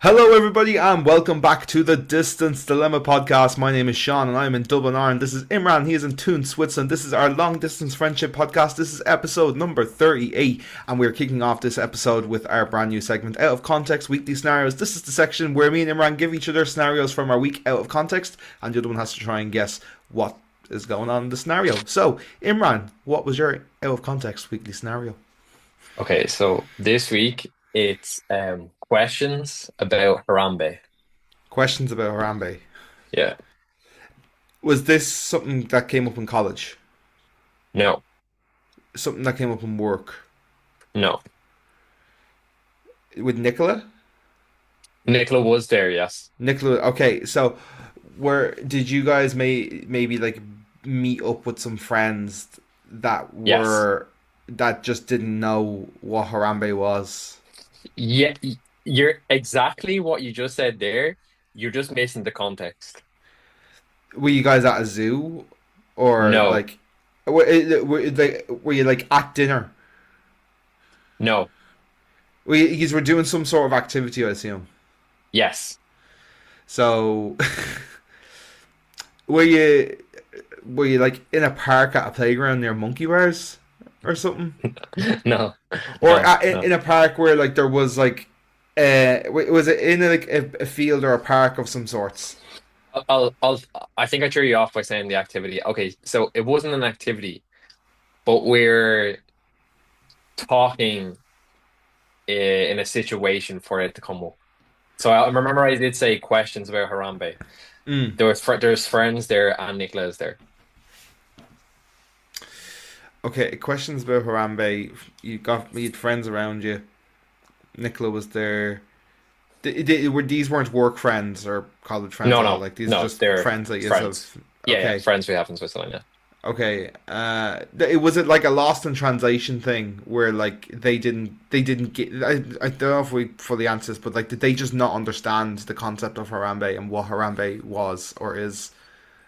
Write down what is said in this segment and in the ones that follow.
Hello, everybody, and welcome back to the Distance Dilemma podcast. My name is Shaun, and I'm in Dublin, Ireland. This is Imran. He is in Thun, Switzerland. This is our long distance friendship podcast. This is episode number 38, and we're kicking off this episode with our brand new segment, Out of Context Weekly Scenarios. This is the section where me and Imran give each other scenarios from our week out of context, and the other one has to try and guess what is going on in the scenario. So, Imran, what was your out of context weekly scenario? Okay, so this week it's questions about Harambe. Questions about Harambe. Yeah. Was this something that came up in college? No, Something that came up in work? no. With Nicola? Nicola was there, yes. Nicola, okay, so where did you guys maybe like meet up with some friends that Yes. were that just didn't know what Harambe was? Yeah, you're exactly what you just said there. You're just missing the context. Were you guys at a zoo or No, like were you like at dinner? no, You were doing some sort of activity, I assume. yes. So were you were you like in a park at a playground near monkey bars or something? No, Or no, no. in a park where like there was like was it in like a field or a park of some sorts? I think I threw you off by saying the activity. Okay, so it wasn't an activity, but we're talking in a situation for it to come up. So I remember I did say questions about Harambe. Mm. There's friends there and Nicola is there. Okay, questions about Harambe. You had friends around you. Nicola was there. These weren't work friends or college friends No, at all. no, Like these are no, just they're friends that you have. friends. Yeah, yeah, Okay, friends we have in Switzerland. Yeah. okay. It was it like a lost in translation thing where like they didn't get. I don't know if we fully answer this, but like did they just not understand the concept of Harambe and what Harambe was or is?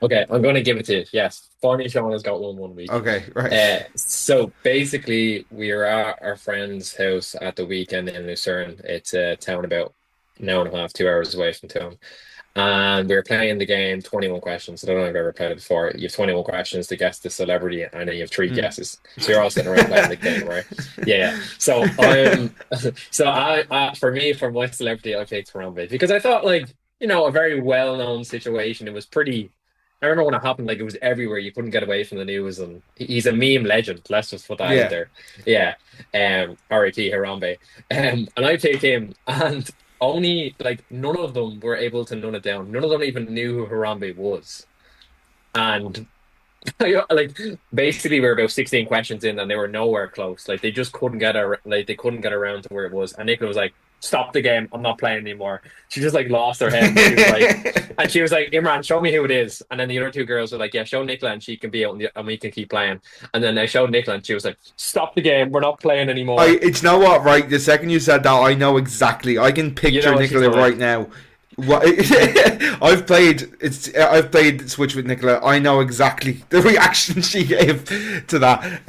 Okay, I'm going to give it to you. Yes, funny Sean has got one week. Okay, right. So basically, we were at our friend's house at the weekend in Lucerne. It's a town about an hour and a half, 2 hours away from town. And we were playing the game 21 questions. I don't know if I've ever played it before. You have 21 questions to guess the celebrity, and then you have three Mm. guesses. So you're all sitting around playing the game, right? Yeah, yeah. So for me, for my celebrity, I picked Harambe because I thought, like, a very well-known situation. It was pretty. I remember when it happened, like it was everywhere. You couldn't get away from the news, and he's a meme legend. Let's just put that out Yeah. there. Yeah. R.I.P. Harambe. And I picked him, and only like none of them were able to none it down. None of them even knew who Harambe was. And like basically we were about 16 questions in and they were nowhere close. Like they just couldn't they couldn't get around to where it was. And Nicola was like, "Stop the game. I'm not playing anymore." She just like lost her head and she was like, "Imran, show me who it is." And then the other two girls were like, "Yeah, show Nicola and she can be out and we can keep playing." And then I showed Nicola and she was like, "Stop the game. We're not playing anymore." It's you know what, right? The second you said that, I know exactly. I can You picture know what she's Nicola right like. now. What I've played Switch with Nicola. I know exactly the reaction she gave to that.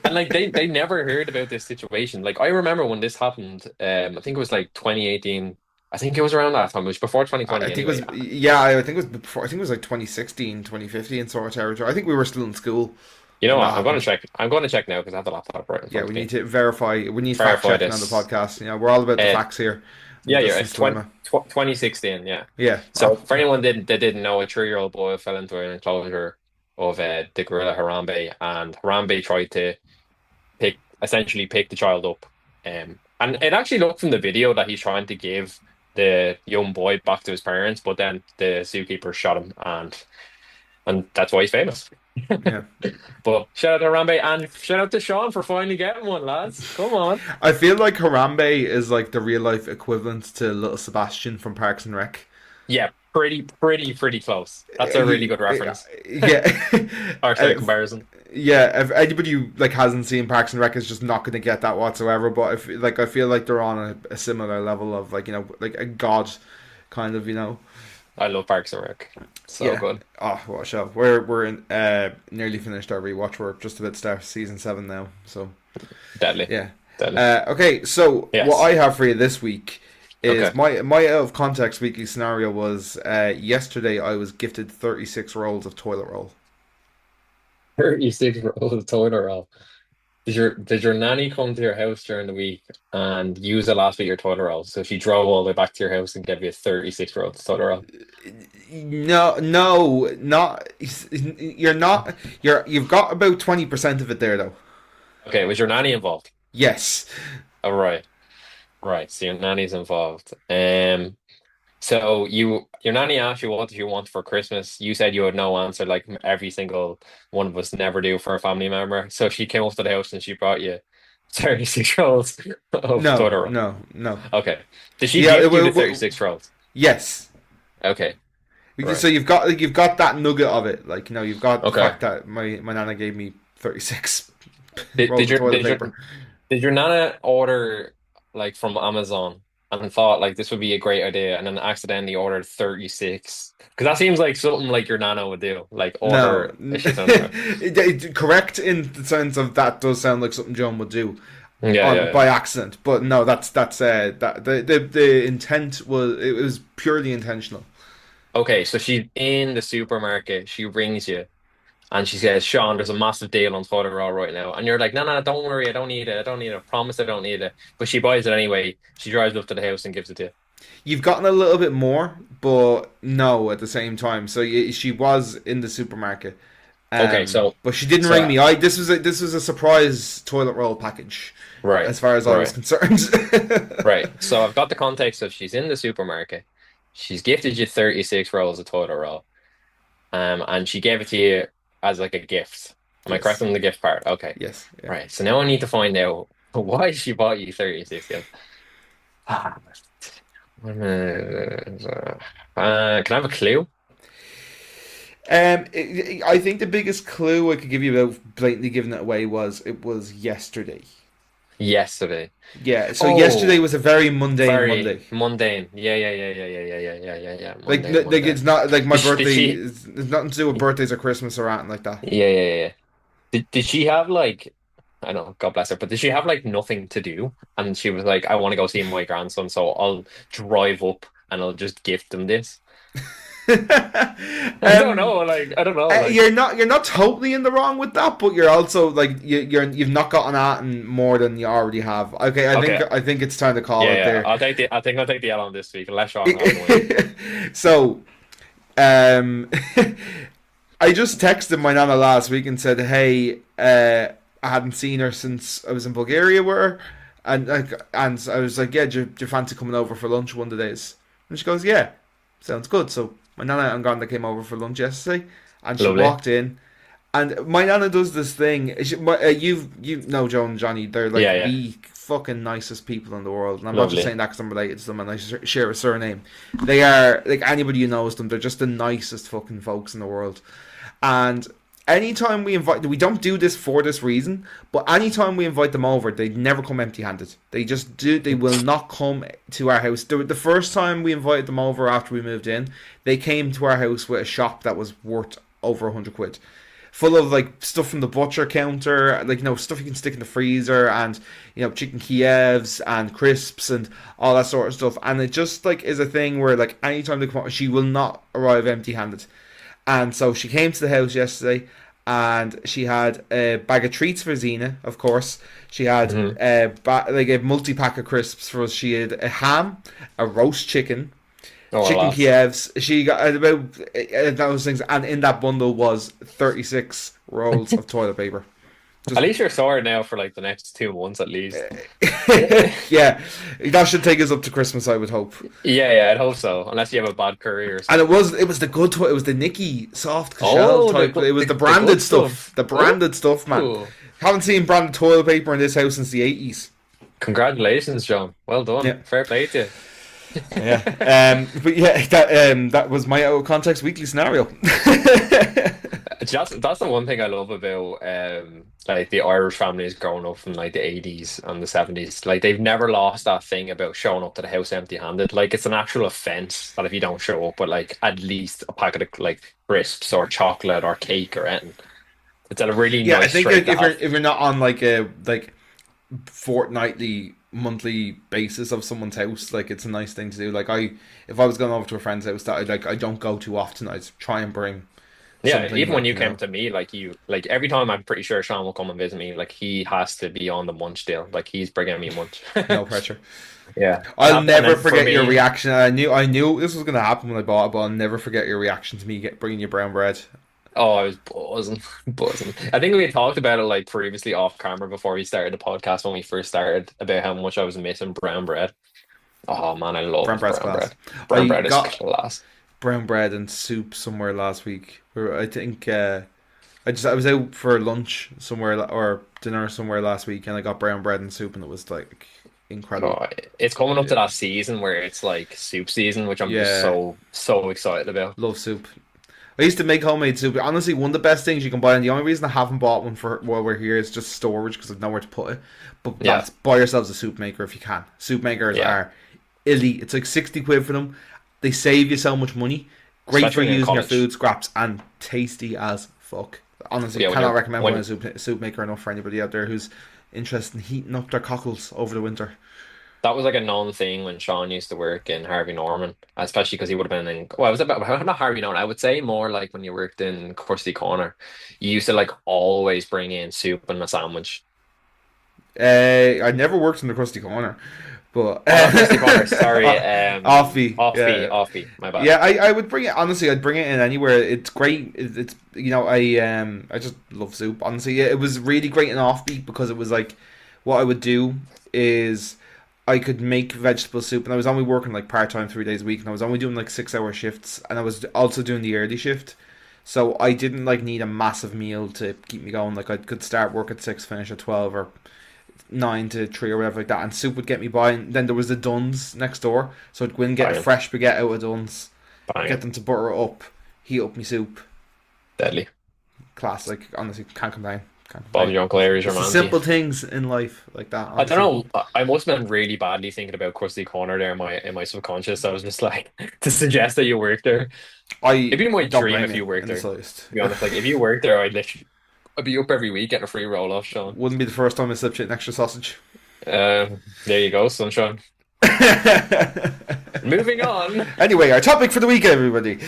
And like they never heard about this situation. Like I remember when this happened, I think it was like 2018. I think it was around that time. It was before I 2020 think it was anyway. yeah. I think it was before. I think it was like 2016, 2015 sort of territory. I think we were still in school You know when what? that I'm going to happened. check. I'm going to check now because I have the laptop right in Yeah, front we of need me. to verify. We need fact Verify checking on the this. podcast. We're all about the Uh, facts here. The yeah, yeah. distance It's 20, dilemma. 2016. Yeah. Yeah. So for anyone that didn't know, a 3-year-old boy fell into an enclosure of the gorilla Harambe, and Harambe tried to essentially pick the child up. And it actually looked from the video that he's trying to give the young boy back to his parents, but then the zookeeper shot him, and that's why he's famous. Yeah. But shout out to Harambe and shout out to Shaun for finally getting one, lads. Come on. I feel like Harambe is like the real life equivalent to Little Sebastian from Parks and Rec. Yeah, pretty close. That's a really He, good reference. yeah, Or sorry, Uh, comparison. yeah. If anybody who like hasn't seen Parks and Rec is just not going to get that whatsoever. But if like I feel like they're on a similar level of like like a god kind of I love Parks and Rec. So yeah. good. Oh, what a show! We're in, nearly finished our rewatch. We're just about to start season 7 now. So Deadly. yeah. Deadly. Okay, so what Yes. I have for you this week is Okay. my out of context weekly scenario was yesterday I was gifted 36 rolls of toilet roll. 36 rolls of toilet roll. Did your nanny come to your house during the week and use the last bit of your toilet roll? So she drove all the way back to your house and gave you 36 rolls of toilet roll. No, no, not you're not you've got about 20% of it there though. Okay, was your nanny involved? Yes. Oh, right. Right. So your nanny's involved. So your nanny asked you what did you want for Christmas. You said you had no answer, like every single one of us never do for a family member. So she came up to the house and she brought you 36 rolls of No, toilet roll. no, no. Okay. Did she Yeah, gift you the 36 rolls? yes. Okay. So Right. you've got that nugget of it. Like, you've got the Okay. fact that my nana gave me 36 Did, rolls did of your toilet did your paper. did your nana order like from Amazon and thought like this would be a great idea and then accidentally ordered 36? Because that seems like something like your nana would do, like No. order a shit ton of stuff. Correct in the sense of that does sound like something John would do Yeah, on yeah. by accident, but no, that's that the intent was it was purely intentional. Okay, so she's in the supermarket. She rings you and she says, Sean, there's a massive deal on toilet roll right now. And you're like, no, no, don't worry. I don't need it. I don't need it. I promise I don't need it. But she buys it anyway. She drives up to the house and gives it to you. You've gotten a little bit more, but no, at the same time. So she was in the supermarket, Okay, so, but she didn't ring so, me. I this was a surprise toilet roll package, right, as far as I was right, concerned. right. So I've got the context of she's in the supermarket. She's gifted you 36 rolls of toilet roll. And she gave it to you as like a gift. Am I correct Yes, on the gift part? Okay. yes, yeah. Right. So now I need to find out why she bought you 36 gifts. Ah, can I have a clue? I think the biggest clue I could give you about blatantly giving it away was it was yesterday. Yesterday. Yeah, so yesterday Oh, was a very mundane very Monday. mundane. Yeah, yeah, yeah, yeah, yeah, yeah, yeah, yeah, yeah, yeah. Like, Mundane, it's mundane. not like my Did birthday. she? It's nothing to do with birthdays or Christmas or anything like that. Yeah, yeah, yeah. Did she have like? I know, God bless her, but did she have like nothing to do? And she was like, I want to go see my grandson, so I'll drive up and I'll just gift him this. I don't um, know, like I don't know, like you're not totally in the wrong with that, but you're also like you've not gotten at and more than you already have. Okay, I think okay, I think it's time to call yeah, it yeah. there. I think I'll take the L on this week, unless Sean has one. So, um, I just texted my nana last week and said, "Hey, I hadn't seen her since I was in Bulgaria with her, and I was like, yeah, do you fancy coming over for lunch one of the days?" And she goes, "Yeah, sounds good." So my nana and Granda came over for lunch yesterday, and she Lovely. walked in, and my nana does this thing. You know Joe and Johnny, they're Yeah, like yeah, the fucking nicest people in the world, and I'm not just lovely. saying that because I'm related to them and I share a surname. They are like anybody who knows them. They're just the nicest fucking folks in the world. And anytime we don't do this for this reason, but anytime we invite them over, they never come empty-handed. They just do. They will not come to our house. The first time we invited them over after we moved in, they came to our house with a shop that was worth over 100 quid, full of like stuff from the butcher counter, like stuff you can stick in the freezer, and chicken Kievs and crisps and all that sort of stuff. And it just like is a thing where like anytime they come out, she will not arrive empty-handed. And so she came to the house yesterday, and she had a bag of treats for Xena, of course. She had Hmm. like a multi pack of crisps for us. She had a ham, a roast chicken, Oh, chicken alas. Kievs. She got about those things, and in that bundle was 36 rolls of toilet paper. At Just least you're sorted now for like the next 2 months at least. yeah, that should take us up to Christmas, I would hope. Yeah, yeah, I'd hope so. Unless you have a bad curry or And it something. was it was the good it was the Nikki soft shell Oh, type. It was the good the stuff. branded stuff, man. Oh, Haven't seen branded toilet paper in this house since the 80s. congratulations, John. Well Yeah, done. Fair play to you. yeah. But yeah, that was my out of context weekly scenario. That's the one thing I love about like the Irish families growing up from like the 80s and the 70s. Like they've never lost that thing about showing up to the house empty-handed. Like it's an actual offense that if you don't show up with like at least a packet of like crisps or chocolate or cake or anything. It's a really Yeah, I nice think trait like, to if you're have. if you're not on like a fortnightly monthly basis of someone's house. Like it's a nice thing to do. Like if I was going over to a friend's house that I don't go too often, I'd try and bring Yeah, something even when like you came to me, like every time I'm pretty sure Shaun will come and visit me, like he has to be on the munch deal. Like he's bringing me munch. no pressure. Yeah. I'll And never then for forget your me, reaction. I knew this was gonna happen when I bought it, but I'll never forget your reaction to me bringing you brown bread. oh, I was buzzing, buzzing. I think we had talked about it like previously off camera before we started the podcast when we first started about how much I was missing brown bread. Oh man, I Brown love bread's brown class. bread. Brown I bread is got class. brown bread and soup somewhere last week. Where I think I was out for lunch somewhere or dinner somewhere last week, and I got brown bread and soup, and it was like incredible. Oh, it's coming up to that season where it's like soup season, which I'm just Yeah, so excited about. love soup. I used to make homemade soup. Honestly, one of the best things you can buy, and the only reason I haven't bought one for while we're here is just storage because I've nowhere to put it. But Yeah, lads, buy yourselves a soup maker if you can. Soup makers yeah. are elite. It's like 60 quid for them. They save you so much money. Great for Especially when you're in using your college. food scraps and tasty as fuck. Honestly, Yeah, cannot recommend buying when a soup maker enough for anybody out there who's interested in heating up their cockles over the winter. that was like a known thing when Shaun used to work in Harvey Norman, especially because he would have been in, well, it was about not Harvey Norman. I would say more like when you worked in Krusty Corner, you used to like always bring in soup and a sandwich. I never worked in the crusty corner, but Oh, not Krusty Corner, sorry, offie, Offbeat, yeah. Offbeat, my bad. Yeah, I would bring it. Honestly, I'd bring it in anywhere. It's great. It's I just love soup. Honestly, yeah, it was really great in offbeat because it was like what I would do is I could make vegetable soup, and I was only working like part time 3 days a week, and I was only doing like 6 hour shifts, and I was also doing the early shift. So I didn't like need a massive meal to keep me going. Like I could start work at 6, finish at 12, or 9 to 3 or whatever like that, and soup would get me by. And then there was the Duns next door, so I'd go and get a Banging, fresh baguette out of Duns, get banging, them to butter it up, heat up my soup. deadly. Class, like honestly, can't complain. Can't Bob complain. your Uncle Larry's It's the Romanti. simple things in life like that, I don't honestly. know. I must have been really badly thinking about Krusty Corner there in my subconscious. I was just like to suggest that you work there. It'd I be my don't dream blame if you you worked in the there. To slightest. be honest, like if you worked there, I'd be up every week getting a free roll off, Sean. Wouldn't be the first time I slipped you an extra sausage. There you go, sunshine. Moving on. Anyway, our topic for the week, everybody.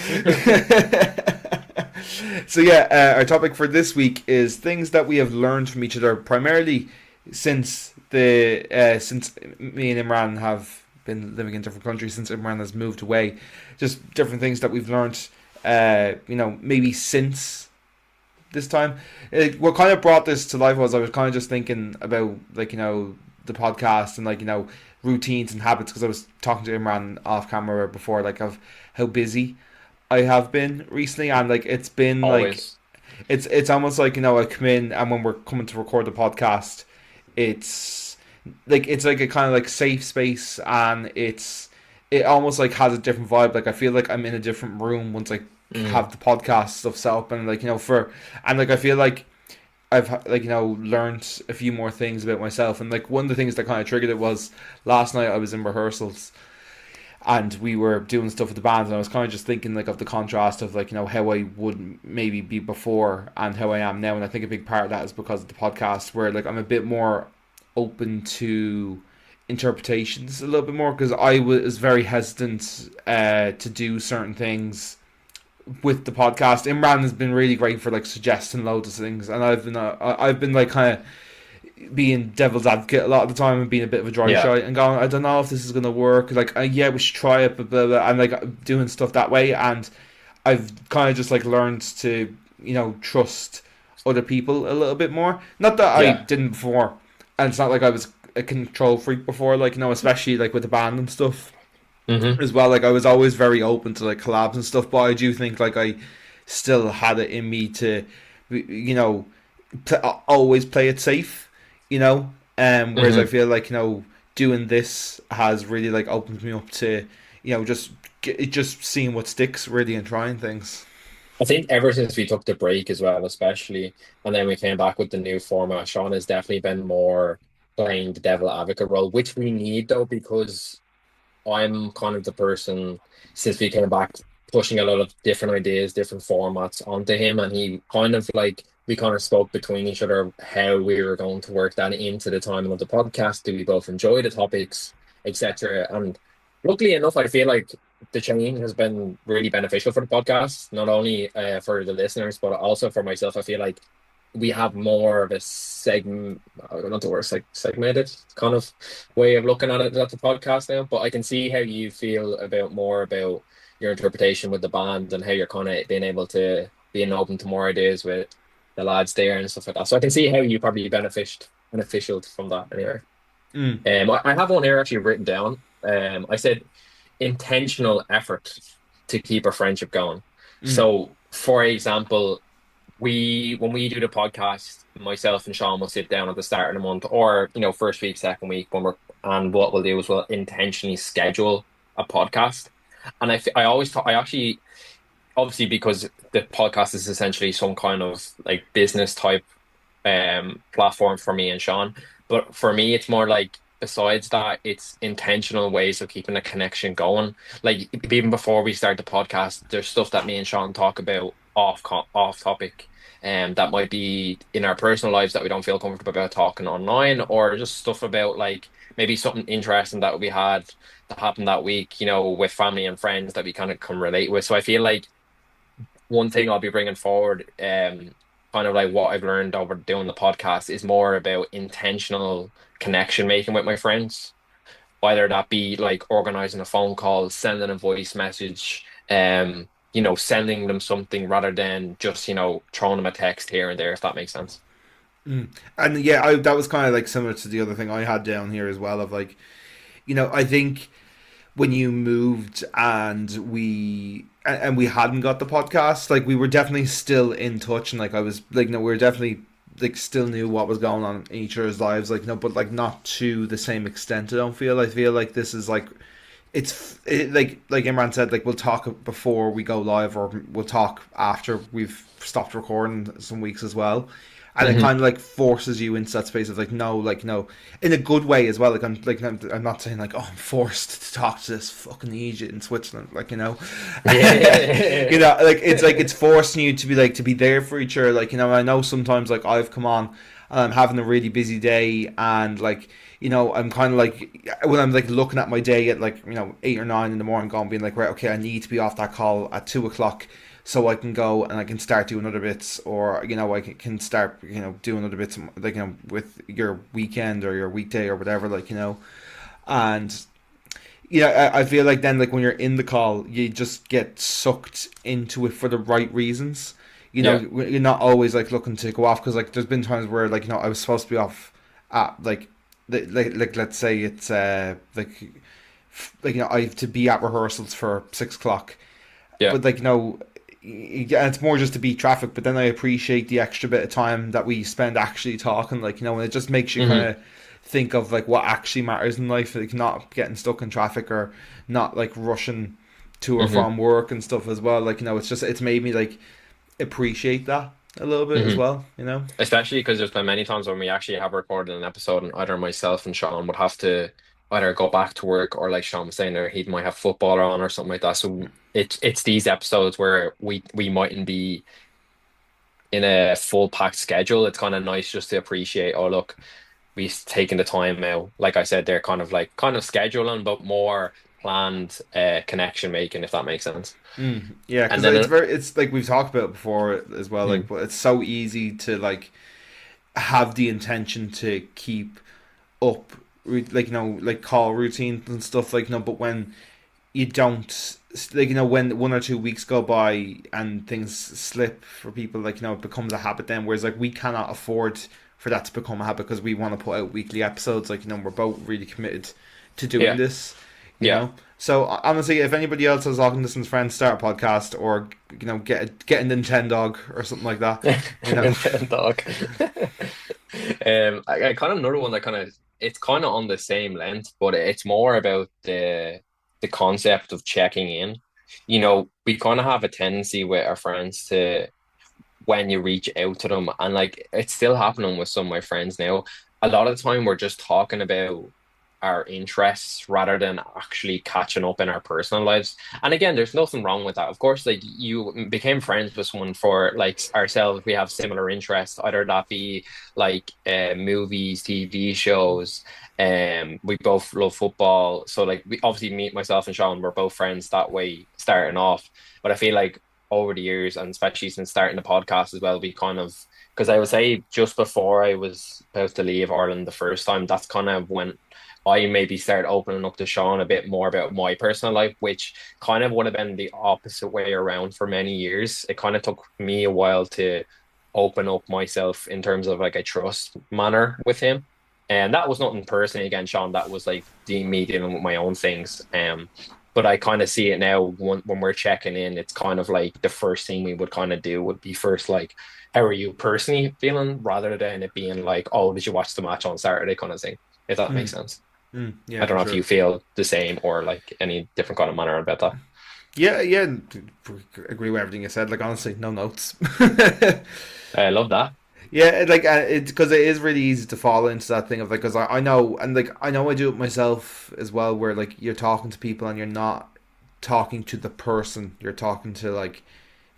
So yeah, our topic for this week is things that we have learned from each other, primarily since me and Imran have been living in different countries, since Imran has moved away. Just different things that we've learned, maybe since this time. What kind of brought this to life was I was kind of just thinking about the podcast and routines and habits, because I was talking to Imran off camera before, like, of how busy I have been recently, and like it's been like Always. it's almost like I come in, and when we're coming to record the podcast, it's it's like a kind of like safe space, and it almost like has a different vibe. Like I feel like I'm in a different room once I Mm, have the podcast stuff set up, and I feel like I've learned a few more things about myself, and like one of the things that kind of triggered it was last night I was in rehearsals, and we were doing stuff with the band, and I was kind of just thinking like of the contrast of how I would maybe be before and how I am now. And I think a big part of that is because of the podcast, where like I'm a bit more open to interpretations a little bit more, because I was very hesitant to do certain things with the podcast. Imran has been really great for like suggesting loads of things, and I've been like kind of being devil's advocate a lot of the time, and being a bit of a dry yeah. shot and going, I don't know if this is gonna work. Like, yeah, we should try it, but blah, blah, and like doing stuff that way. And I've kind of just like learned to trust other people a little bit more. Not that I Yeah. didn't before, and it's not like I was a control freak before. Like especially like with the band and stuff Hmm. as well. Like I was always very open to like collabs and stuff, but I do think like I still had it in me to, you know, always play it safe, you know. Whereas I Hmm. feel like doing this has really like opened me up to just seeing what sticks really and trying things. I think ever since we took the break as well, especially, and then we came back with the new format, Sean has definitely been more playing the devil advocate role, which we need though, because I'm kind of the person since we came back pushing a lot of different ideas, different formats onto him, and he kind of like we kind of spoke between each other how we were going to work that into the timing of the podcast. Do we both enjoy the topics, etc.? And luckily enough, I feel like the change has been really beneficial for the podcast, not only for the listeners, but also for myself. I feel like we have more of a segment, I don't know the word, like segmented kind of way of looking at it at the podcast now. But I can see how you feel about more about your interpretation with the band and how you're kind of being able to being open to more ideas with the lads there and stuff like that. So I can see how you probably beneficial from that anyway. Mm, I have one here actually written down. I said intentional effort to keep a friendship going. mm, So, for example, we when we do the podcast, myself and Shaun will sit down at the start of the month, or first week, second week, and what we'll do is we'll intentionally schedule a podcast. And I always thought I actually obviously because the podcast is essentially some kind of like business type platform for me and Shaun. But for me, it's more like besides that, it's intentional ways of keeping a connection going. Like even before we start the podcast, there's stuff that me and Shaun talk about off topic. That might be in our personal lives that we don't feel comfortable about talking online, or just stuff about like maybe something interesting that we had that happened that week, with family and friends that we kind of can relate with. So I feel like one thing I'll be bringing forward, kind of like what I've learned over doing the podcast, is more about intentional connection making with my friends, whether that be like organizing a phone call, sending a voice message, sending them something rather than just, throwing them a text here and there, if that makes sense. mm. And yeah, that was kind of like similar to the other thing I had down here as well. Of like, I think when you moved and we hadn't got the podcast, like we were definitely still in touch, and like I was like, no, we were definitely like still knew what was going on in each other's lives, like no, but like not to the same extent. I feel like this is like like Imran said, like we'll talk before we go live, or we'll talk after we've stopped recording some weeks as well, and it Hmm. kind of like forces you into that space of like no, in a good way as well. I'm not saying like, oh, I'm forced to talk to this fucking idiot in Switzerland, like Yeah. like it's forcing you to be like to be there for each other. Like I know sometimes like I've come on and I'm having a really busy day, and like I'm kind of like when I'm like looking at my day at like 8 or 9 in the morning, going being like, right, okay, I need to be off that call at 2 o'clock so I can go and I can start doing other bits, or I can start doing other bits like with your weekend or your weekday or whatever, like and I feel like then like when you're in the call, you just get sucked into it for the right reasons. Yeah. You're not always like looking to go off, because like there's been times where like I was supposed to be off at like let's say it's like I have to be at rehearsals for 6 o'clock, Yeah. but like yeah, it's more just to beat traffic. But then I appreciate the extra bit of time that we spend actually talking, like and it just makes you kind Hmm. of think of like what actually matters in life, like not getting stuck in traffic, or not like rushing to or Hmm. from work and stuff as well. Like it's made me like appreciate that a little bit as Hmm. well. Especially because there's been many times when we actually have recorded an episode and either myself and Shaun would have to either go back to work, or like Shaun was saying there, he might have football on or something like that. So it's these episodes where we mightn't be in a full packed schedule. It's kind of nice just to appreciate, oh look, we've taken the time out. Like I said, they're kind of scheduling, but more planned connection making, if that makes sense. Yeah, And because then it's like we've talked about it before as well, like mm, but it's so easy to like have the intention to keep up like like call routines and stuff, like but when you don't, like when 1 or 2 weeks go by and things slip for people, like it becomes a habit then, whereas like we cannot afford for that to become a habit, because we want to put out weekly episodes, like we're both really committed to doing yeah, this you yeah. know so honestly, if anybody else has long distance friends, start a podcast, or get a Nintendo or something like that you know Nintendo dog. I kind of another one that kind of it's kind of on the same length, but it's more about the concept of checking in. We kind of have a tendency with our friends to when you reach out to them, and like it's still happening with some of my friends now. A lot of the time, we're just talking about. our interests rather than actually catching up in our personal lives. And again, there's nothing wrong with that. Of course, like you became friends with someone for like ourselves, we have similar interests, either that be like movies, TV shows. We both love football. So like we obviously meet myself and Shaun, we're both friends that way starting off. But I feel like over the years, and especially since starting the podcast as well, we kind of because I would say just before I was about to leave Ireland the first time, that's kind of when I maybe started opening up to Shaun a bit more about my personal life, which kind of would have been the opposite way around for many years. It kind of took me a while to open up myself in terms of like a trust manner with him. And that was nothing personally against Shaun. That was like me dealing with my own things. But I kind of see it now when we're checking in. It's kind of like the first thing we would kind of do would be first like, how are you personally feeling, rather than it being like, oh, did you watch the match on Saturday kind of thing, if that makes Mm, sense. yeah, I don't for know if you sure. feel the same or like any different kind of manner about that. Yeah, yeah, agree with everything you said. Like honestly, no notes. I love that. Yeah, like it's because it is really easy to fall into that thing of like, because I know, and like I know I do it myself as well, where like you're talking to people and you're not talking to the person, you're talking to like,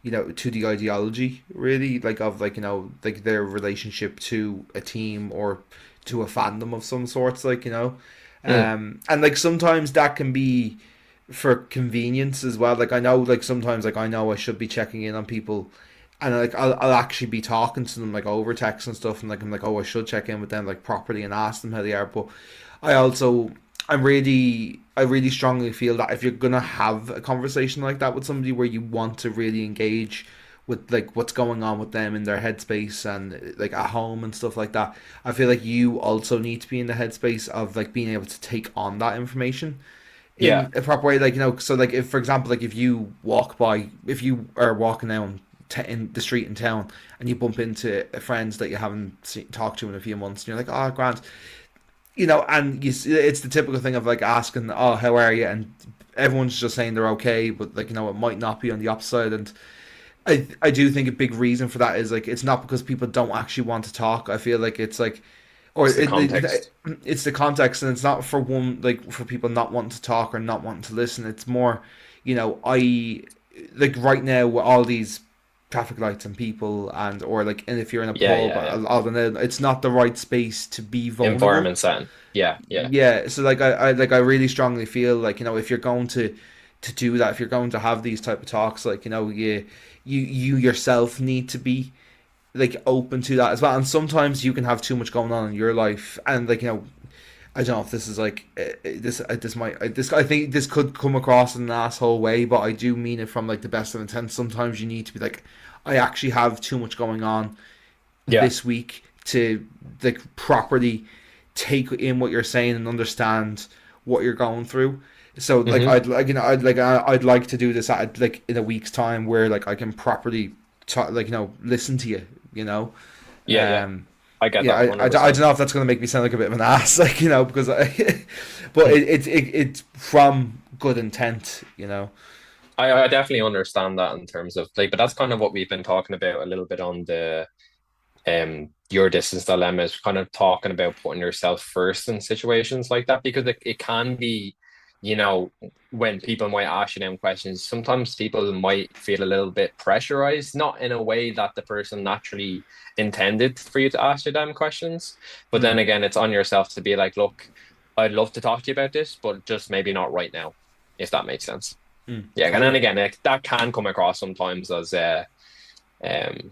to the ideology really, like of like, like their relationship to a team or to a fandom of some sorts, like, Mm, and like sometimes that can be for convenience as well. Like I know, like sometimes, like I know I should be checking in on people, and like I'll actually be talking to them like over text and stuff, and like I'm like, oh, I should check in with them like properly and ask them how they are. But I also I really strongly feel that if you're gonna have a conversation like that with somebody where you want to really engage with like what's going on with them in their headspace and like at home and stuff like that, I feel like you also need to be in the headspace of like being able to take on that information yeah. in a proper way. Like, so like if, for example, like if you are walking down in the street in town and you bump into friends that you haven't talked to in a few months, and you're like, oh, Grant, and it's the typical thing of like asking, oh, how are you? And everyone's just saying they're okay, but like, it might not be on the opposite. And I do think a big reason for that is like it's not because people don't actually want to talk. I feel like it's like, or It's the context. it's the context, and it's not for one, like for people not wanting to talk or not wanting to listen. It's more, I like right now with all these traffic lights and people, or like, and if you're in a Yeah, pub, yeah, yeah. it's not the right space to be vulnerable. Environment setting. Yeah, yeah. Yeah, so like I really strongly feel like, if you're going to do that, if you're going to have these type of talks, like, you yourself need to be like open to that as well. And sometimes you can have too much going on in your life, and like, I don't know if this is like this might this I think this could come across in an asshole way, but I do mean it from like the best of intent. Sometimes you need to be like, I actually have too much going on Yeah. this week to like properly take in what you're saying and understand what you're going through. So like Hmm. I'd like to do this at like in a week's time where like I can properly like, listen to you, you know. Yeah, yeah. Um, I get yeah, that I 100%. don't know if that's gonna make me sound like a bit of an ass, like, because but it's from good intent, you know. I definitely understand that in terms of like, but that's kind of what we've been talking about a little bit on the your distance dilemma, is kind of talking about putting yourself first in situations like that, because it can be, you know, when people might ask you them questions, sometimes people might feel a little bit pressurized, not in a way that the person naturally intended for you to ask you them questions, but then Mm, again, it's on yourself to be like, look, I'd love to talk to you about this, but just maybe not right now, if that makes sense. Yeah, for and then sure. again, that can come across sometimes as um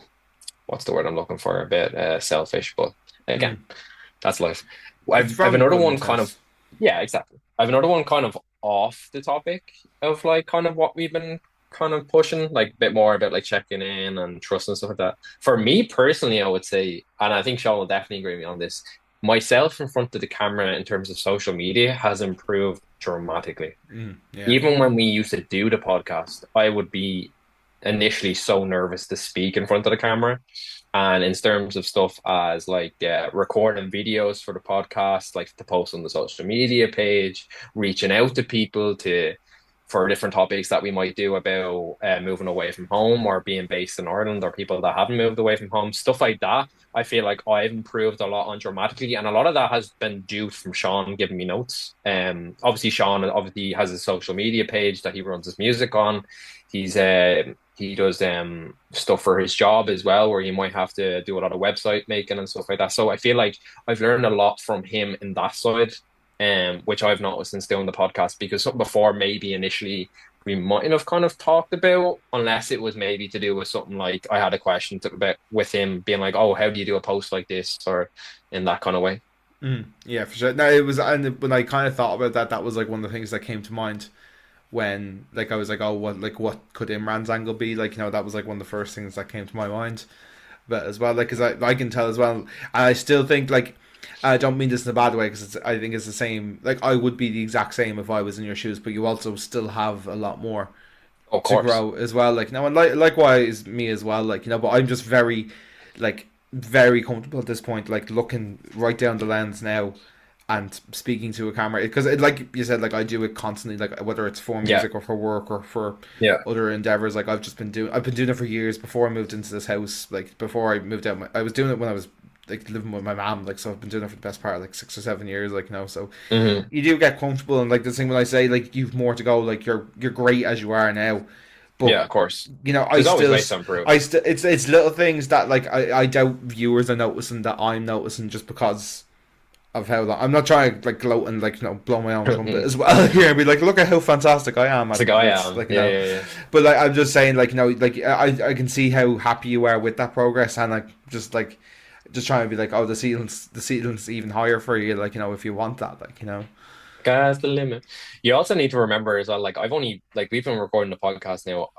what's the word I'm looking for? A bit selfish, but again, Mm. that's life. It's I've from another good one kind of, intent. yeah, exactly. I've another one kind of off the topic of like kind of what we've been kind of pushing, like a bit more about like checking in and trust and stuff like that. For me personally, I would say, and I think Shaun will definitely agree with me on this, myself in front of the camera in terms of social media has improved dramatically. Yeah. Even when we used to do the podcast, I would be initially so nervous to speak in front of the camera. And in terms of stuff as like recording videos for the podcast, like to post on the social media page, reaching out to people to for different topics that we might do about moving away from home or being based in Ireland or people that haven't moved away from home, stuff like that. I feel like I've improved a lot on dramatically, and a lot of that has been due from Shaun giving me notes. Obviously Shaun obviously has a social media page that he runs his music on. He does stuff for his job as well, where he might have to do a lot of website making and stuff like that. So I feel like I've learned a lot from him in that side, which I've noticed since doing the podcast, because something before maybe initially we might have kind of talked about, unless it was maybe to do with something like I had a question about with him being like, oh, how do you do a post like this, or in that kind of way. Yeah, for sure. No, it was, and when I kind of thought about that, that was like one of the things that came to mind when, like, I was like, oh, what could Imran's angle be? Like, that was like one of the first things that came to my mind. But as well, like, because I can tell as well, and I still think, like, I don't mean this in a bad way, because I think it's the same. Like, I would be the exact same if I was in your shoes, but you also still have a lot more Of to course. grow as well. Like, and likewise me as well. Like, but I'm just very, like, very comfortable at this point. Like, looking right down the lens now and speaking to a camera, because like you said, like, I do it constantly. Like, whether it's for Yeah. music or for work or for Yeah. other endeavors. Like, I've been doing it for years before I moved into this house. Like, before I moved out, I was doing it when I was like living with my mom. Like, so I've been doing it for the best part of like 6 or 7 years. Like, so Hmm. you do get comfortable, and like the thing when I say like you've more to go, like you're great as you are now, but Yeah, of course. I There's always still ways to improve. it's little things that like I doubt viewers are noticing that I'm noticing, just because of how long. I'm not trying to like gloat and like blow my own trumpet as well here and be like, look at how fantastic I am It's at a guy I this, am. like, Yeah, yeah, yeah. but like I'm just saying, like, like I can see how happy you are with that progress, and like just trying to be like, oh, the ceiling's even higher for you, like, if you want that, like. Sky's the limit. You also need to remember as well, like I've only like we've been recording the podcast now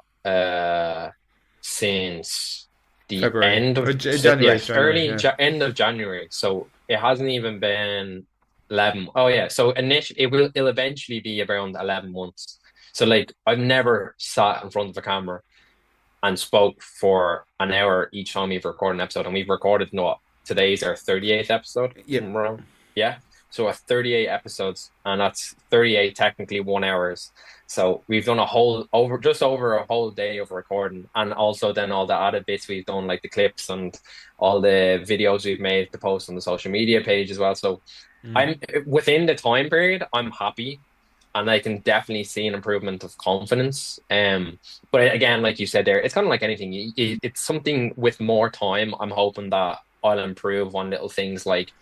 since the February end or of January, early yeah. end of January. So it hasn't even been 11. Oh yeah, so initially it'll eventually be around 11 months. So like I've never sat in front of a camera and spoke for an hour each time we've recorded an episode, and we've recorded no today's our 38th episode, if Yep. I'm wrong. Yeah. So 38 episodes, and that's 38 technically 1 hours. So we've done a whole over a whole day of recording, and also then all the added bits we've done, like the clips and all the videos we've made to post on the social media page as well. So Mm. I'm within the time period, I'm happy, and I can definitely see an improvement of confidence. But again, like you said there, it's kind of like anything. It's something with more time. I'm hoping that I'll improve on little things like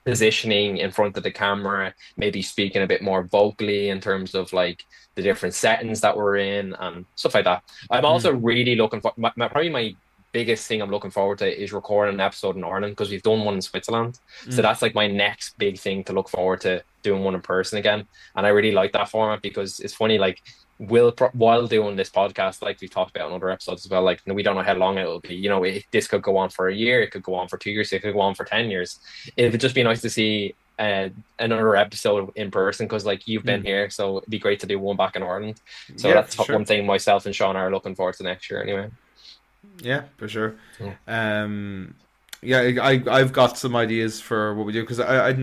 positioning in front of the camera, maybe speaking a bit more vocally in terms of like the different settings that we're in and stuff like that. I'm Mm. also really looking for probably my biggest thing I'm looking forward to is recording an episode in Ireland, because we've done one in Switzerland. So Mm. that's like my next big thing to look forward to, doing one in person again. And I really like that format, because it's funny, like while doing this podcast, like we've talked about in other episodes as well, like we don't know how long it will be. This could go on for a year, it could go on for 2 years, it could go on for 10 years. It would just be nice to see another episode in person, because like you've been Mm. here, so it'd be great to do one back in Ireland. So Yeah, that's for sure. one thing myself and Shaun are looking forward to next year anyway. Yeah, for sure. Yeah. Yeah, I've got some ideas for what we do, because yeah,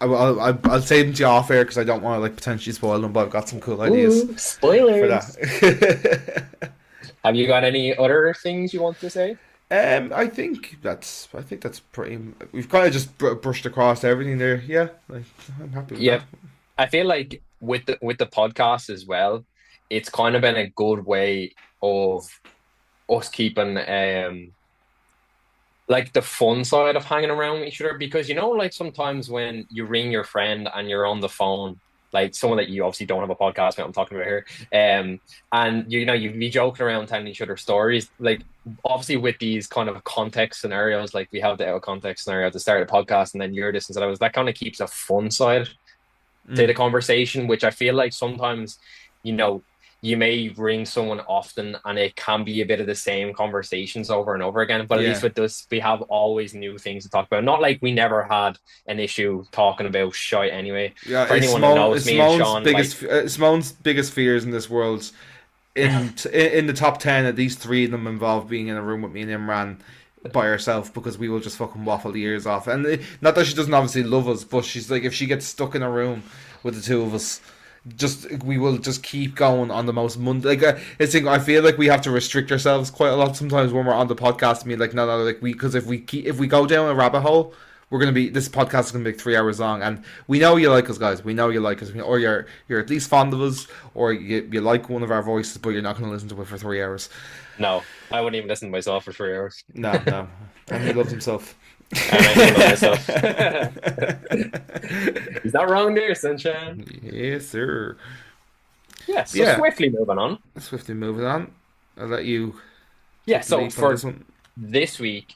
I'll say them to you off air, because I don't want to like potentially spoil them, but I've got some cool ideas Ooh, for spoilers. that. Have you got any other things you want to say? I think that's pretty. We've kind of just brushed across everything there. Yeah, like, I'm happy with Yeah, that. I feel like with the podcast as well, it's kind of been a good way of us keeping like the fun side of hanging around with each other, because like sometimes when you ring your friend and you're on the phone, like someone that you obviously don't have a podcast with, I'm talking about here, and you'd be joking around telling each other stories, like obviously with these kind of context scenarios, like we have the out of context scenario at the start of the podcast, and then your distance, and I was that kind of keeps a fun side to Mm. the conversation, which I feel like sometimes, you know, you may ring someone often and it can be a bit of the same conversations over and over again. But at least Yeah, with this, we have always new things to talk about. Not like we never had an issue talking about shite anyway. yeah. For It's anyone that Simone. knows It's me and Simone's Shaun, biggest. like, Simone's biggest fears in this world. In the top 10, at least three of them involve being in a room with me and Imran by herself, because we will just fucking waffle the ears off. And not that she doesn't obviously love us, but she's like, if she gets stuck in a room with the two of us, we will just keep going on the most I feel like we have to restrict ourselves quite a lot sometimes when we're on the podcast. I mean, like, no, like, because if we go down a rabbit hole, this podcast is gonna be like 3 hours long, and we know you like us, guys. We know you like us, or you're at least fond of us, or you like one of our voices, but you're not gonna listen to it for 3 hours. No, I wouldn't even listen to myself for 3 hours. No, no, and he loves himself. And I hate myself. Is that wrong there, Sunshine? Yes, sir. Yeah, so Yeah, swiftly moving on. swiftly moving on. I'll let you Yeah, take the so leap on this for one. this week,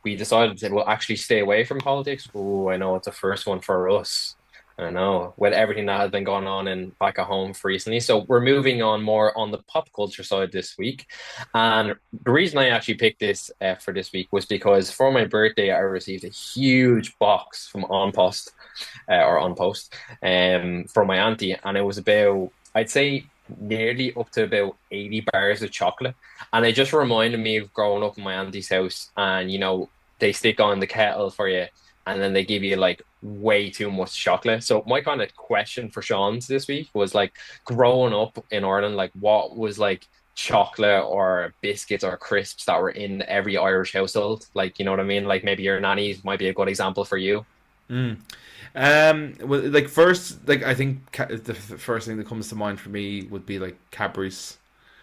we decided that we'll actually stay away from politics. Oh, I know it's a first one for us. I know, with everything that has been going on in back at home for recently. So we're moving on more on the pop culture side this week. And the reason I actually picked this for this week was because for my birthday, I received a huge box from On Post or On Post from my auntie. And it was about, I'd say, nearly up to about 80 bars of chocolate. And it just reminded me of growing up in my auntie's house. And, they stick on the kettle for you and then they give you like way too much chocolate. So my kind of question for Sean's this week was like growing up in Ireland, like what was like chocolate or biscuits or crisps that were in every Irish household? Like, you know what I mean? Like maybe your nanny might be a good example for you. Mm. Well, like first, like I think the first thing that comes to mind for me would be like Cadbury's.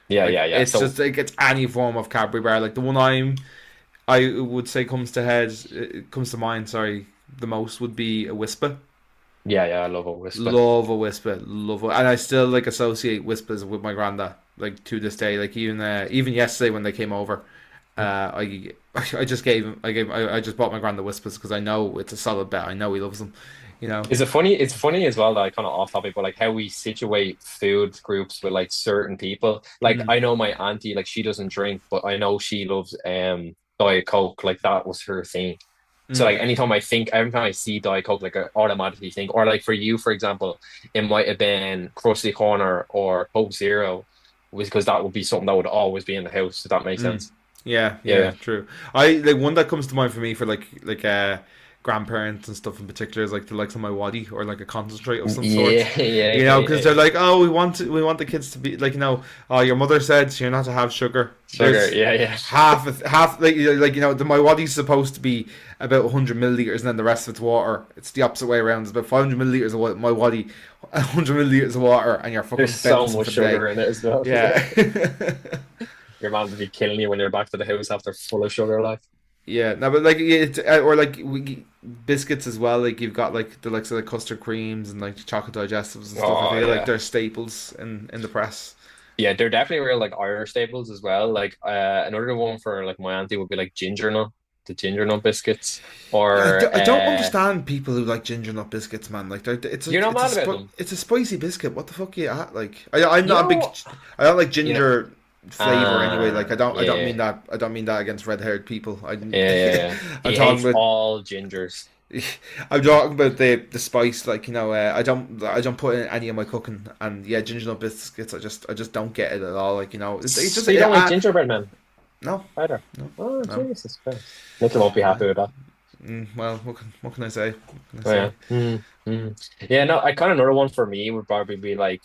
Yeah, Like yeah, yeah. it's So just like it's any form of Cadbury bar. Like the one I would say comes to mind. Sorry, the most would be a Whisper. yeah, yeah, I love a whisper. Love a Whisper, and I still like associate Whispers with my granddad. Like to this day, like even yesterday when they came over, I I just I just bought my granddad Whispers because I know it's a solid bet. I know he loves them. You know. Is it funny? It's funny as well that I kind of off topic, but like how we situate food groups with like certain people. Like Mm, I know my auntie, like she doesn't drink, but I know she loves Diet Coke. Like that was her thing. So mm. like every time I see Diet Coke, like I automatically think, or like for you, for example, it might have been Krusty Corner or Coke Zero, was because that would be something that would always be in the house. If that makes Mm. sense. Yeah, yeah, Yeah. true. I like one that comes to mind for me for grandparents and stuff in particular is like the likes of my waddy or like a concentrate of some sort. Yeah, yeah, You know, because yeah. they're like, oh, we want the kids to be like, oh, your mother said you're not to have sugar. Sugar, There's yeah, yeah. half like my waddy's supposed to be about 100 milliliters and then the rest of it's water. It's the opposite way around. It's about 500 milliliters of my waddy, 100 milliliters of water, and you're There's fucking so sentencing much for the day. sugar in it as well. Yeah. Your mom would be killing you when you're back to the house after full of sugar, like. Yeah, no, but like it's or like biscuits as well. Like you've got like the likes of the custard creams and like chocolate digestives and stuff. I Oh feel like yeah. they're staples in the press. Yeah, they're definitely real like Irish staples as well. Like another one for like my auntie would be like ginger nut, the ginger nut biscuits. Or I don't understand people who like ginger nut biscuits, man. Like you're not mad about them. it's a spicy biscuit. What the fuck are you at? Like I'm You not a big know, I don't like you know, ginger flavor anyway. Like I don't yeah, mean that against red haired people. yeah, yeah, yeah. I'm He talking hates about all gingers. I'm talking about the spice, like I don't put in any of my cooking, and yeah, ginger nut biscuits. I just don't get it at all. Like it's just So you don't like gingerbread man no, either? no, Oh, no. Jesus Christ. Nicola won't be happy with that. Well, what can I say? What can I Oh say? yeah. Yeah, no, I kind of another one for me would probably be like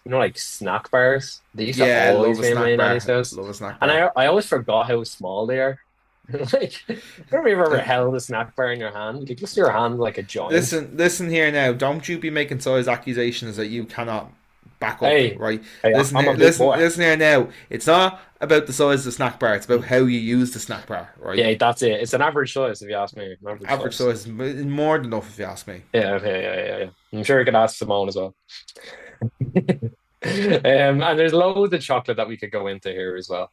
like snack bars. They used to Yeah, love always a be in my snack nanny's bar. house. Love a snack And bar. I always forgot how small they are. Like, have you ever held a snack bar in your hand? Like, just your hand like a giant. Listen here now. Don't you be making size accusations that you cannot back up, Hey, right? hey, I'm a big boy. Listen here now. It's not about the size of the snack bar. It's about how you use the snack bar, right? Yeah, that's it. It's an average size, if you ask me. An average Average size. size is more than enough, if you ask me. Yeah, yeah. I'm sure you could ask Simone as well. And there's loads of chocolate that we could go into here as well.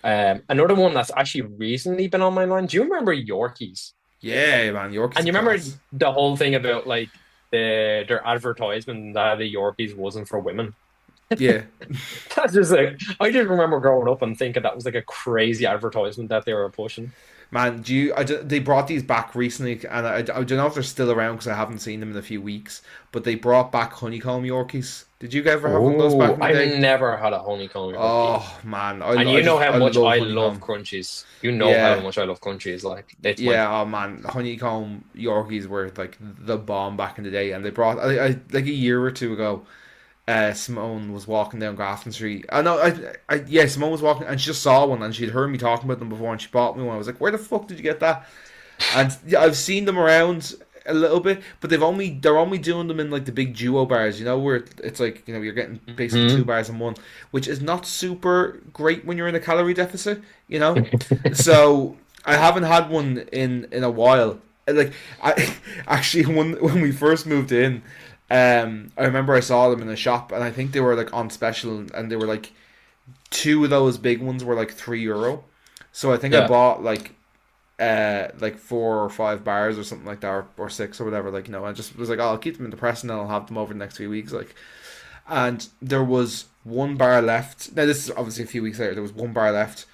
Another one that's actually recently been on my mind. Do you remember Yorkies? Yeah, man, Yorkie's And a you remember class. the whole thing about like their advertisement that the Yorkies wasn't for women? Yeah. That's just like I just remember growing up and thinking that was like a crazy advertisement that they were pushing. Man, they brought these back recently, and I don't know if they're still around because I haven't seen them in a few weeks. But they brought back honeycomb Yorkies. Did you ever have one of those back Oh, in the day? I've never had a honeycomb Yorkie. Oh man, And you know how I much love I love honeycomb. crunchies. You know how Yeah, much I love crunchies. Like it's my yeah. Oh man, honeycomb Yorkies were like the bomb back in the day, and they brought like a year or two ago. Simone was walking down Grafton Street. I know, yeah, Simone was walking and she just saw one and she'd heard me talking about them before and she bought me one. I was like, where the fuck did you get that? And yeah, I've seen them around a little bit, but they're only doing them in like the big duo bars, where it's like you're getting basically two Hmm. bars in one, which is not super great when you're in a calorie deficit. So I haven't had one in a while. Like I actually when we first moved in, I remember I saw them in the shop and I think they were like on special and they were like two of those big ones were like €3. So I think I Yeah. bought like 4 or 5 bars or something like that, or six or whatever. I just was like, oh, I'll keep them in the press and then I'll have them over the next few weeks. And there was one bar left. Now this is obviously a few weeks later. There was one bar left,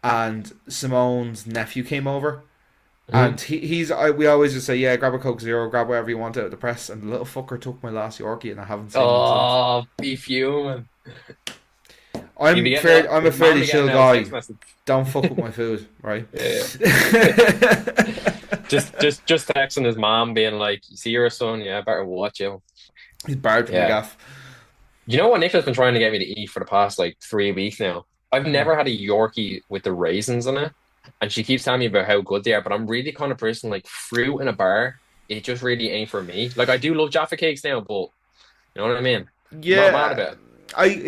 and Simone's nephew came over, Hmm. and we always just say, yeah, grab a Coke Zero, grab whatever you want out of the press. And the little fucker took my last Yorkie, and I haven't seen him since. Oh, be fuming. I'm a His mom fairly be chill getting out a text guy. message. Don't fuck with my food, right? Yeah. Just texting his mom being like, "You see your son? Yeah, better watch out." He's barred from the Yeah. gaff. You know what Nicola's been trying to get me to eat for the past like 3 weeks now? I've Mm. never had a Yorkie with the raisins in it. And she keeps telling me about how good they are, but I'm really kind of person like fruit in a bar, it just really ain't for me. Like I do love Jaffa cakes now, but you know what I mean? I'm not mad Yeah, about it.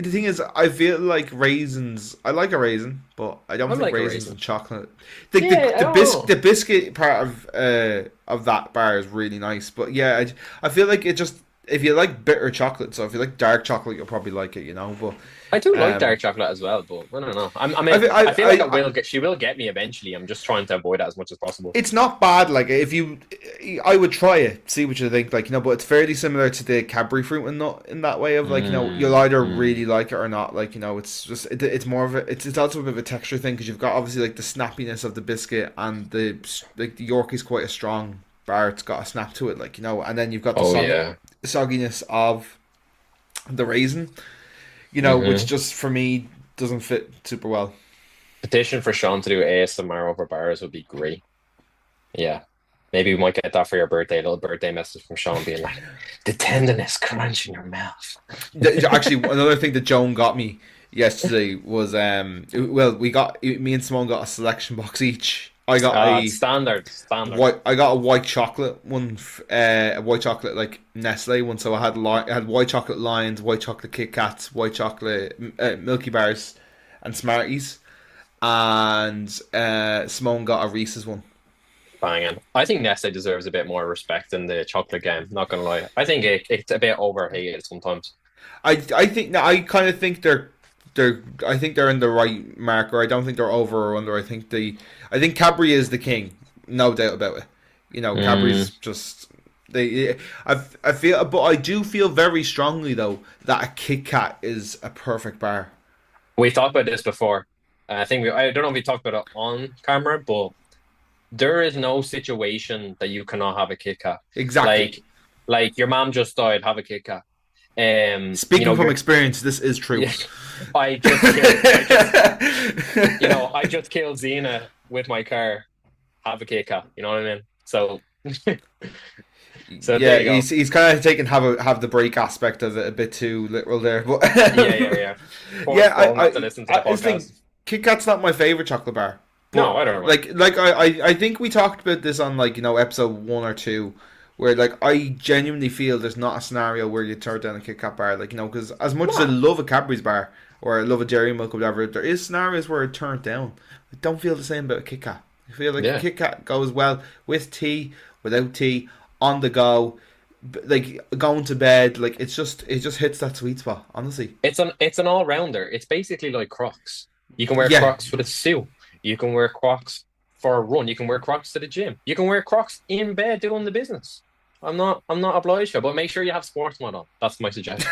the thing is, I feel like raisins. I like a raisin, but I don't I think like a raisins raisin. and chocolate. The Yeah, the, I the don't biscuit know. the biscuit part of that bar is really nice, but yeah, I feel like it just if you like bitter chocolate, so if you like dark chocolate, you'll probably like it. But I do like um, dark chocolate as well, but I don't know. I I mean, feel- I feel like I she will get me eventually. I'm just trying to avoid it as much as possible. it's not bad. Like if you, I would try it, see what you think. But it's fairly similar to the Cadbury fruit and nut in that way of you'll Mm, either mm. really like it or not. It's just it's more of a it's also a bit of a texture thing because you've got obviously like the snappiness of the biscuit and the Yorkie's quite a strong bar. It's got a snap to it, and then you've got the Oh yeah. sogginess of the raisin, which Hmm. just for me doesn't fit super well. Petition for Shaun to do ASMR over bars would be great. Yeah. Maybe we might get that for your birthday, a little birthday message from Shaun being like, the tenderness crunch in your mouth. Actually, another thing that Joan got me yesterday was well, me and Simone got a selection box each. It's standard, standard. I got a white chocolate one, a white chocolate like Nestle one. So I had white chocolate Lions, white chocolate Kit Kats, white chocolate Milky Bars, and Smarties. And Simone got a Reese's one. Banging. I think Nestle deserves a bit more respect in the chocolate game, not gonna lie. I think it's a bit overhated sometimes. I think no, I kind of think I think they're in the right marker. I don't think they're over or under. I think Cadbury is the king, no doubt about it. Mm. Cadbury's just I feel, but I do feel very strongly though that a Kit Kat is a perfect bar. We've talked about this before. I don't know if we talked about it on camera, but there is no situation that you cannot have a Kit Kat. Exactly. Like, like your mom just died, have a Kit Kat. Speaking from You're experience, this is true. yeah, I just killed Xena with my car, have a Kit Kat. You know what I mean? So, so there Yeah, you go. he's kind of taken have the break aspect of it a bit too literal there, but Yeah, yeah, yeah. Force yeah, Paul not to listen to the I just think podcast. Kit Kat's not my favorite chocolate bar, No, but I don't know. I think we talked about this on episode 1 or 2, where I genuinely feel there's not a scenario where you turn down a Kit Kat bar, because as much as I No. love a Cadbury's bar or I love a Dairy Milk or whatever, there is scenarios where I turn it down. I don't feel the same about a Kit Kat. I feel like a Yeah. Kit Kat goes well with tea, without tea, on the go, going to bed. It just hits that sweet spot. Honestly, It's an all rounder. It's basically like Crocs. You can wear yeah. Crocs with a suit. You can wear Crocs for a run. You can wear Crocs to the gym. You can wear Crocs in bed doing the business. I'm not obliged to, but make sure you have sports mod on. That's my suggestion.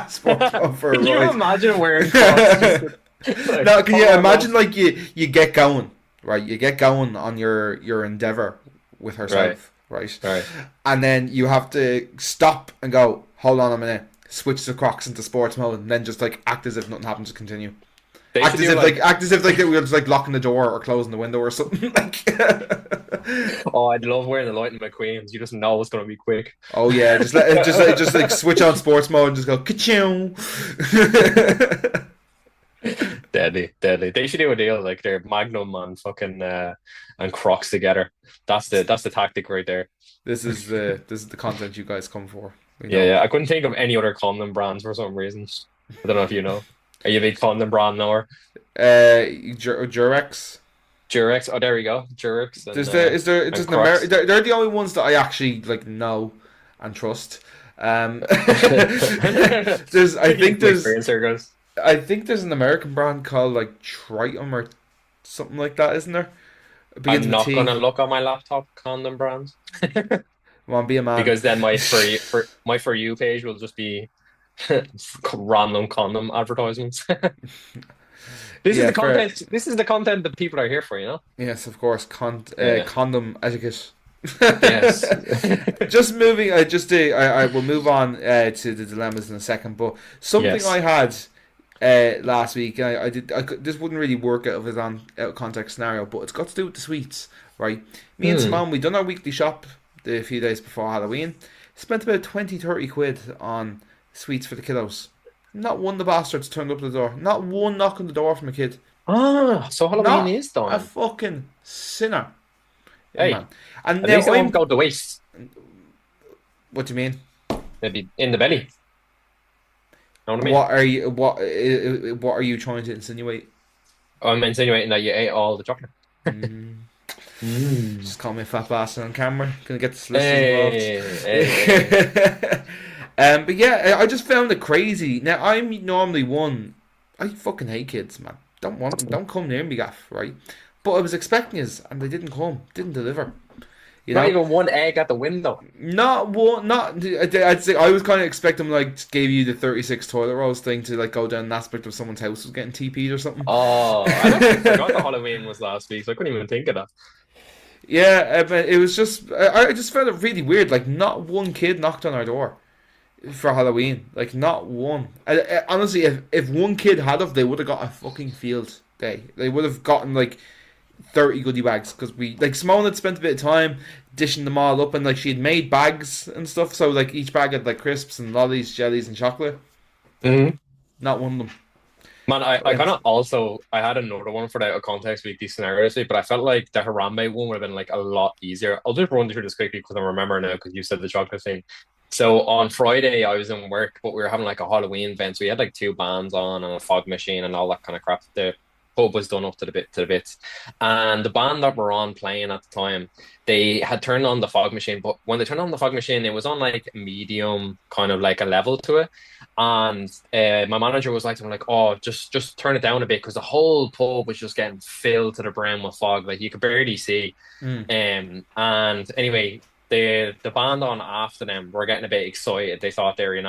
Sports bra for a Can you ride. imagine wearing Crocs just like Now, can you power imagine off? you get going, right? You get going on your endeavor with Right, herself, right? right. And then you have to stop and go, hold on a minute, switch the Crocs into sports mode, and then just act as if nothing happened to continue. They should do Act as if like we were just like locking the door or closing the window or something. Like, oh, I'd love wearing the Lightning McQueens. You just know it's gonna be quick. oh yeah, just like switch on sports mode and just go ka-chow. Deadly, deadly. They should do a deal like they're Magnum and fucking and Crocs together. That's the tactic right there. This is the content you guys come for. We Yeah, know. yeah. I couldn't think of any other condom brands for some reason. I don't know if you know. Are you a big condom brand knower? Durex. Durex. Oh, there we go. Durex and Is there and just an Amer Crocs. they're the only ones that I actually like know and trust. There's I think there's Experience there goes. I think there's an American brand called like Triton or something like that, isn't there? It begins I'm with not T. gonna look on my laptop condom brands Come on, be a man. because then my for you page will just be random condom advertisements. This is Yeah, the fair. content. This is the content that people are here for, you know? Yes, of course. Yeah. Condom etiquette. Yes. Just moving. I will move on to the dilemmas in a second. But something Yes. I had last week, this wouldn't really work out of it on out of context scenario, but it's got to do with the sweets, right? Me and Hmm. Simone, we done our weekly shop a few days before Halloween. Spent about 20-30 quid on sweets for the kiddos. Not one of the bastards turned up at the door. Not one knock on the door from a kid. Ah, so Halloween Not is a done. fucking sinner. Yeah, Hey, man. And at now least it won't go to waste. What do you mean? Maybe in the belly. Know what I mean? What are you trying to insinuate? I'm insinuating that you ate all the chocolate. Mm, Mm. just call me a fat bastard on camera. Gonna get the Hey, solicitors hey, hey. involved. But yeah, I just found it crazy. Now I'm normally one. I fucking hate kids, man. Don't want them. Don't come near me, gaff. Right? But I was expecting us, and they didn't come. Didn't deliver. You Not know. even one egg at the window. Not one. Not. I'd say I was kind of expecting like gave you the 36 toilet rolls thing to like go down an aspect of someone's house was getting TP'd or something. Oh, I actually forgot that Halloween was last week, so I couldn't even think of that. Yeah, but it was just I just found it really weird. Like not one kid knocked on our door for Halloween. Like not one. Honestly, if one kid had of, they would have got a fucking field day. They would have gotten like 30 goodie bags because we like Simone had spent a bit of time dishing them all up and like she had made bags and stuff. So like each bag had like crisps and lollies, jellies, and chocolate. Hmm. Not one of them. Man, I Went. kind of also I had another one for the out of context weekly scenario this week, but I felt like the Harambe one would have been like a lot easier. I'll just run through this quickly because I remember now because you said the chocolate thing. So on Friday I was in work, but we were having like a Halloween event, so we had like two bands on and a fog machine and all that kind of crap. The pub was done up to the bits, and the band that were on playing at the time, they had turned on the fog machine, but when they turned on the fog machine, it was on like medium, kind of like a level to it. And my manager was like, to me, like, oh, just turn it down a bit because the whole pub was just getting filled to the brim with fog, like you could barely see. Mm. And anyway, the band on after them were getting a bit excited. They thought they were,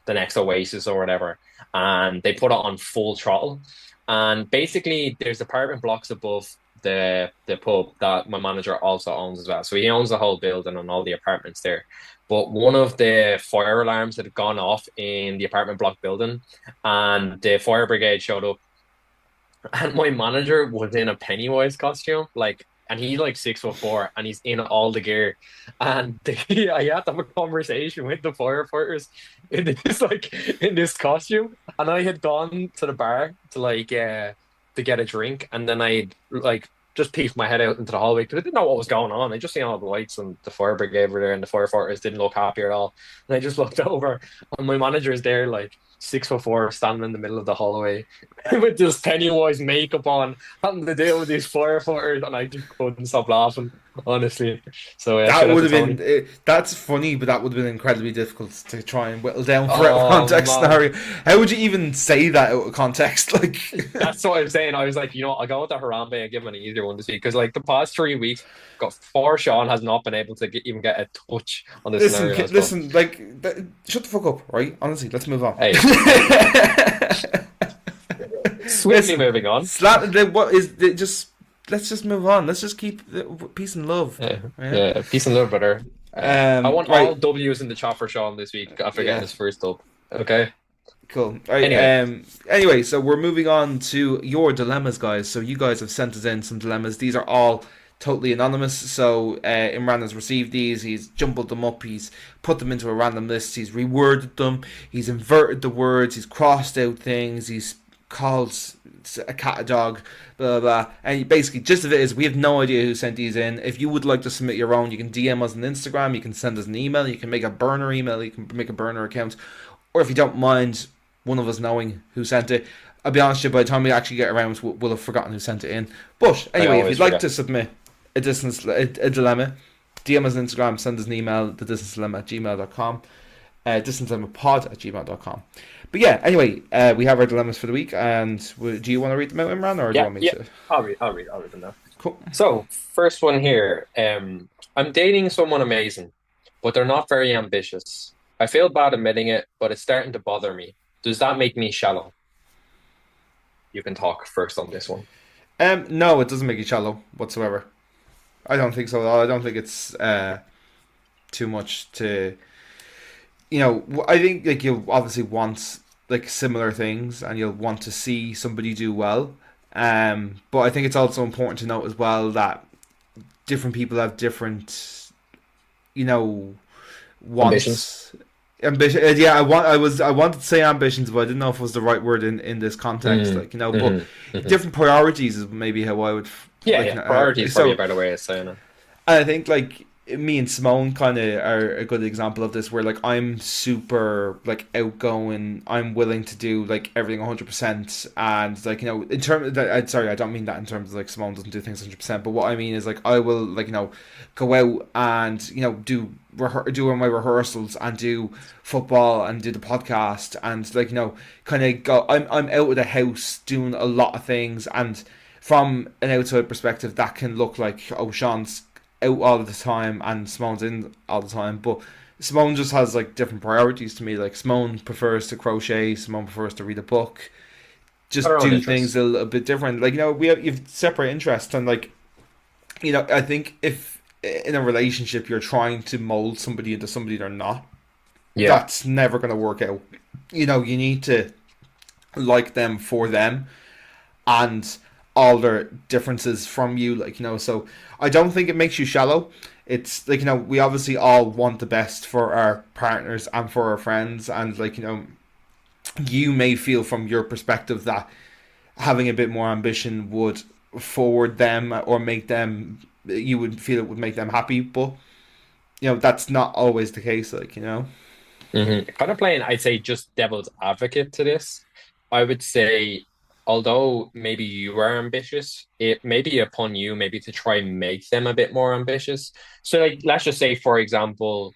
the next Oasis or whatever, and they put it on full throttle. And basically, there's apartment blocks above the pub that my manager also owns as well. So he owns the whole building and all the apartments there. But one of the fire alarms had gone off in the apartment block building, and the fire brigade showed up. And my manager was in a Pennywise costume, like, and he's like 6'4", and he's in all the gear. And I had to have a conversation with the firefighters in this costume. And I had gone to the bar to get a drink, and then I like just peeked my head out into the hallway because I didn't know what was going on. I just seen all the lights and the fire brigade were there, and the firefighters didn't look happy at all. And I just looked over, and my manager is there, like 6'4", standing in the middle of the hallway with this Pennywise makeup on, having to deal with these firefighters, and I just couldn't stop laughing, honestly. So yeah, That shout out would to have been. Tony. That's funny, but that would have been incredibly difficult to try and whittle down for out of Oh context man, scenario. How would you even say that out of context? Like, that's what I'm saying. I was like, I'll go with the Harambe and give him an easier one this week because like the past 3 weeks, got four Shaun has not been able to even get a touch on the listen, scenarios. But listen. Like, shut the fuck up, right? Honestly, let's move on. hey, swiftly Listen, moving on. what is just? Let's just move on. Let's just keep peace and love. Yeah, Yeah. yeah, peace and love, brother. I want all Right. W's in the chat for Shaun this week after getting Yeah. his first dub. Okay. Cool. All right. Anyway, Anyway, so we're moving on to your dilemmas, guys. So you guys have sent us in some dilemmas. These are all totally anonymous. So Imran has received these. He's jumbled them up. He's put them into a random list. He's reworded them. He's inverted the words. He's crossed out things. He's called a cat a dog. Blah blah. Blah. And basically, gist of it is we have no idea who sent these in. If you would like to submit your own, you can DM us on Instagram. You can send us an email. You can make a burner email. You can make a burner account. Or if you don't mind one of us knowing who sent it. I'll be honest with you, by the time we actually get around to it, we'll have forgotten who sent it in. But anyway, if you'd like to submit a dilemma, DM us on Instagram, send us an email, thedistancedilemma@gmail.com, distancedilemma@gmail.com. But yeah, anyway, we have our dilemmas for the week, and do you want to read them out, Imran, or do you want me to? I'll read them now. Cool. So, first one here. I'm dating someone amazing, but they're not very ambitious. I feel bad admitting it, but it's starting to bother me. Does that make me shallow? You can talk first on this one. No, it doesn't make you shallow whatsoever. I don't think so at all. I don't think it's too much to, I think like you'll obviously want like similar things, and you'll want to see somebody do well. But I think it's also important to note as well that different people have different, Ambitions. wants. Ambition, yeah. I wanted to say ambitions, but I didn't know if it was the right word in this context. But different priorities is maybe how I would. Priorities is probably a better way of saying it. I think like me and Simone kind of are a good example of this, where like I'm super like outgoing. I'm willing to do like everything 100%, and like in terms of that, sorry, I don't mean that in terms of like Simone doesn't do things 100%, but what I mean is like I will like go out and do my rehearsals and do football and do the podcast and like kind of go. I'm out of the house doing a lot of things, and from an outside perspective, that can look like, oh, Sean's out all the time and Simone's in all the time. But Simone just has like different priorities to me. Like Simone prefers to crochet, Simone prefers to read a book, just do things a little bit different. Like you've separate interests, and like I think if in a relationship you're trying to mold somebody into somebody they're not, that's never going to work out. You need to like them for them, and all their differences from you, so I don't think it makes you shallow. It's like we obviously all want the best for our partners and for our friends, and like you may feel from your perspective that having a bit more ambition would forward them or make them, you would feel it would make them happy, but that's not always the case, Kind of playing, I'd say, just devil's advocate to this. I would say, although maybe you are ambitious, it may be upon you maybe to try and make them a bit more ambitious. So like let's just say, for example,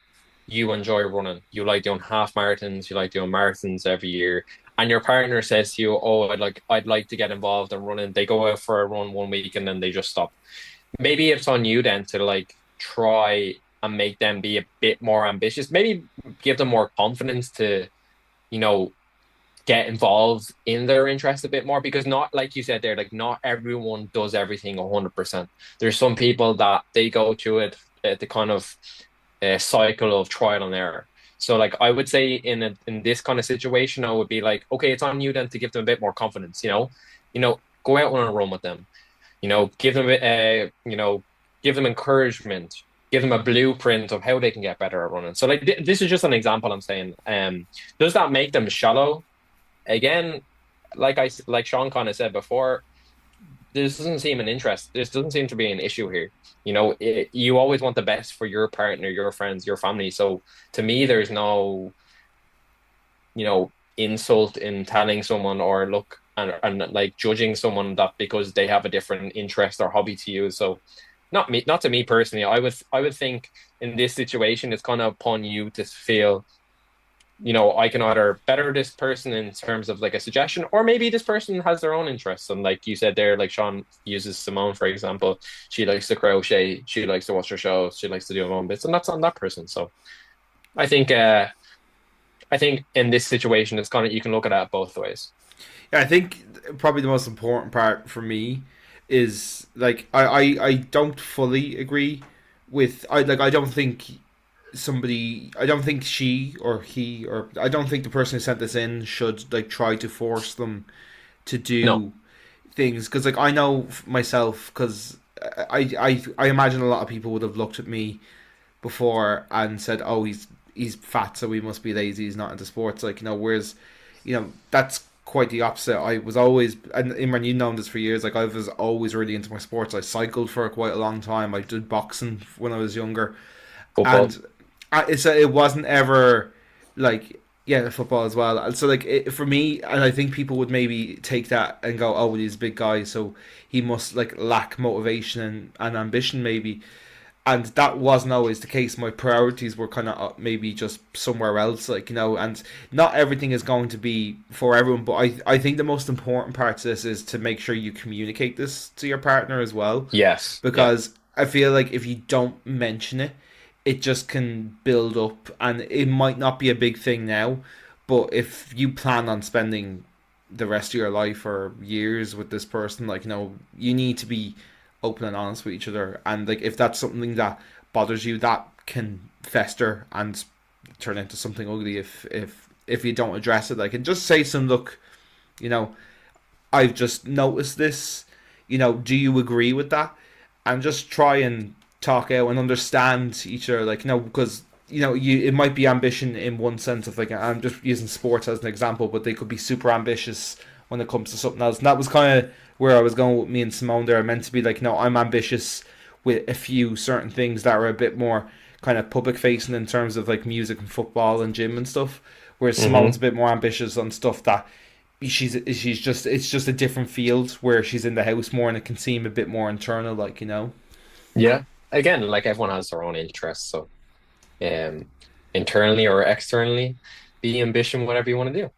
you enjoy running. You like doing half marathons, you like doing marathons every year, and your partner says to you, "Oh, I'd like to get involved in running." They go out for a run one week and then they just stop. Maybe it's on you then to like try and make them be a bit more ambitious. Maybe give them more confidence to, you know, get involved in their interest a bit more, because not like you said there, like not everyone does everything 100%. There's some people that they go to it at the kind of cycle of trial and error. So like I would say in this kind of situation, I would be like, okay, it's on you then to give them a bit more confidence. Go out on a run with them. Give them give them encouragement. Give them a blueprint of how they can get better at running. So like this is just an example I'm saying. Does that make them shallow? Again, like Shaun kind of said before, this doesn't seem an interest. This doesn't seem to be an issue here. You always want the best for your partner, your friends, your family. So to me, there's no, insult in telling someone or look and like judging someone that because they have a different interest or hobby to you. So not to me personally. I would think in this situation, it's kind of upon you to feel, I can either better this person in terms of like a suggestion, or maybe this person has their own interests. And like you said there, like Shaun uses Simone, for example, she likes to crochet, she likes to watch her shows, she likes to do her own bits, and that's on that person. So I think in this situation, it's kind of, you can look at it both ways. Yeah, I think probably the most important part for me is like I don't fully agree with I don't think somebody. I don't think she or he or I don't think the person who sent this in should like try to force them to No. do things because like I know myself because I imagine a lot of people would have looked at me before and said, "Oh, he's fat, so he must be lazy. He's not into sports." Like whereas that's quite the opposite. I was always, and Imran, you've known this for years. Like I was always really into my sports. I cycled for quite a long time. I did boxing when I was younger, Football. and it wasn't ever like yeah football as well. And so like for me, and I think people would maybe take that and go, "Oh, well, he's a big guy, so he must like lack motivation and ambition maybe." And that wasn't always the case. My priorities were kind of maybe just somewhere else, like and not everything is going to be for everyone. But I think the most important part to this is to make sure you communicate this to your partner as well, Yes. Yeah. because I feel like if you don't mention it, it just can build up, and it might not be a big thing now, but if you plan on spending the rest of your life or years with this person, like you need to be open and honest with each other, and like if that's something that bothers you, that can fester and turn into something ugly if you don't address it, like, and just say some look, you know I've just noticed this. Do you agree with that? And just try and talk out and understand each other. Like, because it might be ambition in one sense of like I'm just using sports as an example, but they could be super ambitious when it comes to something else. And that was kind of where I was going with me and Simone there. I meant to be like, no, I'm ambitious with a few certain things that are a bit more kind of public facing in terms of like music and football and gym and stuff. Whereas Hmm. Simone's a bit more ambitious on stuff that she's just it's just a different field where she's in the house more and it can seem a bit more internal, like. Yeah. Again, like everyone has their own interests, so um, internally or externally, be ambition, whatever you want to do.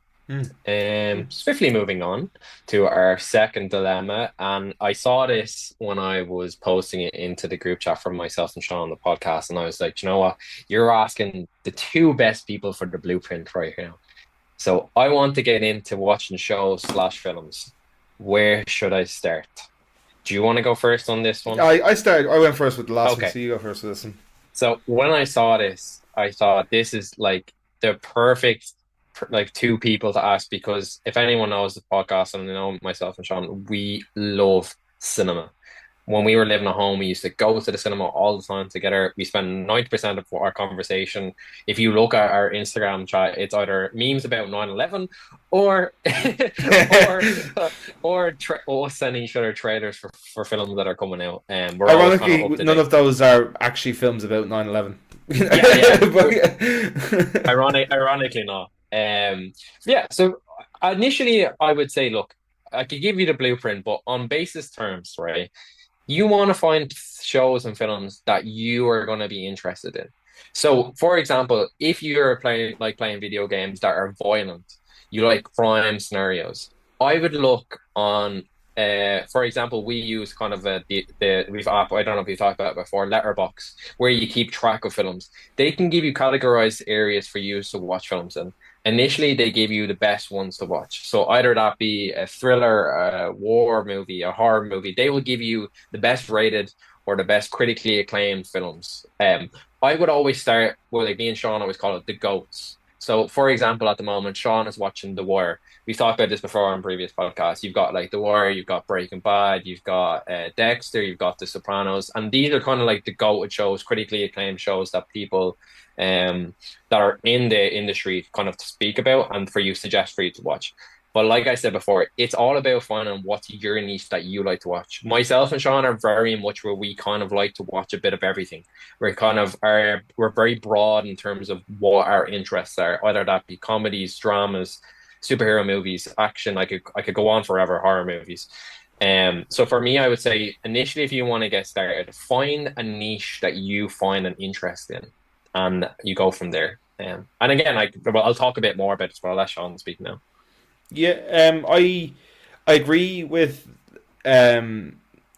Mm. Swiftly moving on to our second dilemma, and I saw this when I was posting it into the group chat for myself and Shaun on the podcast, and I was like, you know what? You're asking the two best people for the blueprint right now. So I want to get into watching shows slash films. Where should I start? Do you want to go first on this one? I went first with the last one, Okay. so you go first with this one. So when I saw this, I thought this is like the perfect like two people to ask because if anyone knows the podcast and I know myself and Shaun, we love cinema. When we were living at home, we used to go to the cinema all the time together. We spend 90% of our conversation. If you look at our Instagram chat, it's either memes about 9/11 or or us sending each other trailers for films that are coming out. And we're always kind of Ironically, up to none date. of those are actually films about 9/11. Yeah, yeah. But, Ironically not. Yeah, so initially I would say, look, I could give you the blueprint, but on basis terms, right? You want to find shows and films that you are going to be interested in. So, for example, if you're playing video games that are violent, you like crime scenarios, I would look on. For example, we use kind of the we've app. I don't know if you've talked about it before, Letterbox, where you keep track of films. They can give you categorized areas for you to watch films in. Initially, they give you the best ones to watch. So either that be a thriller, a war movie, a horror movie. They will give you the best rated or the best critically acclaimed films. I would always start with like me and Shaun always call it the goats. So, for example, at the moment, Shaun is watching The Wire. We've talked about this before on previous podcasts. You've got like The Wire, you've got Breaking Bad, you've got Dexter, you've got The Sopranos, and these are kind of like the goated shows, critically acclaimed shows that people that are in the industry kind of speak about and for you suggest for you to watch. But like I said before, it's all about finding what's your niche that you like to watch. Myself and Shaun are very much where we kind of like to watch a bit of everything. We're very broad in terms of what our interests are, whether that be comedies, dramas, superhero movies, action. I could go on forever, horror movies. So for me, I would say initially, if you want to get started, find a niche that you find an interest in, and you go from there. And again, I'll talk a bit more about it, but I'll let Shaun speak now. yeah, I agree with um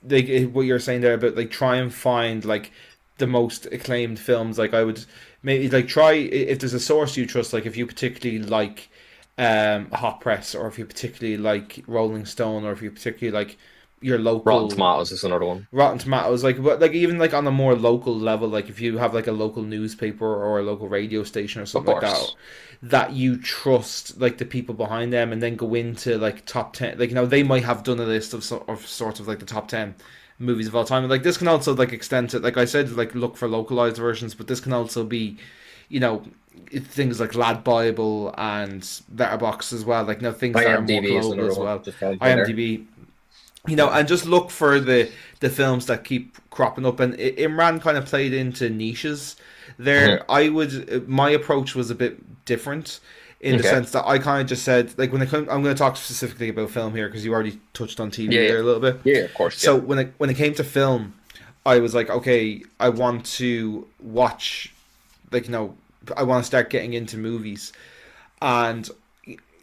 like what you're saying there about like try and find like the most acclaimed films. Like I would maybe like try if there's a source you trust, like if you particularly like Hot Press, or if you particularly like Rolling Stone, or if you particularly like your Rotten local Tomatoes is another one. Rotten Tomatoes, like, but like even like on a more local level, like if you have like a local newspaper or a local radio station or Of something like that, course. that you trust like the people behind them, and then go into like top 10, like they might have done a list of sort of like the top 10 movies of all time. Like this can also like extend to, like I said, like look for localized versions, but this can also be, you know, things like Lad Bible and Letterbox as well, like things that are more IMDb is global another as one. well. Just thrown in there. IMDb, Yeah. and just look for the films that keep cropping up. And Imran kind of played into niches Mhm. there. My approach was a bit different in the Okay. sense that I kind of just said, like, I'm going to talk specifically about film here because you already touched on Yeah, TV yeah. there a little bit. Yeah, of course, So yeah. when it came to film, I was like, okay, I want to watch, like, I want to start getting into movies. And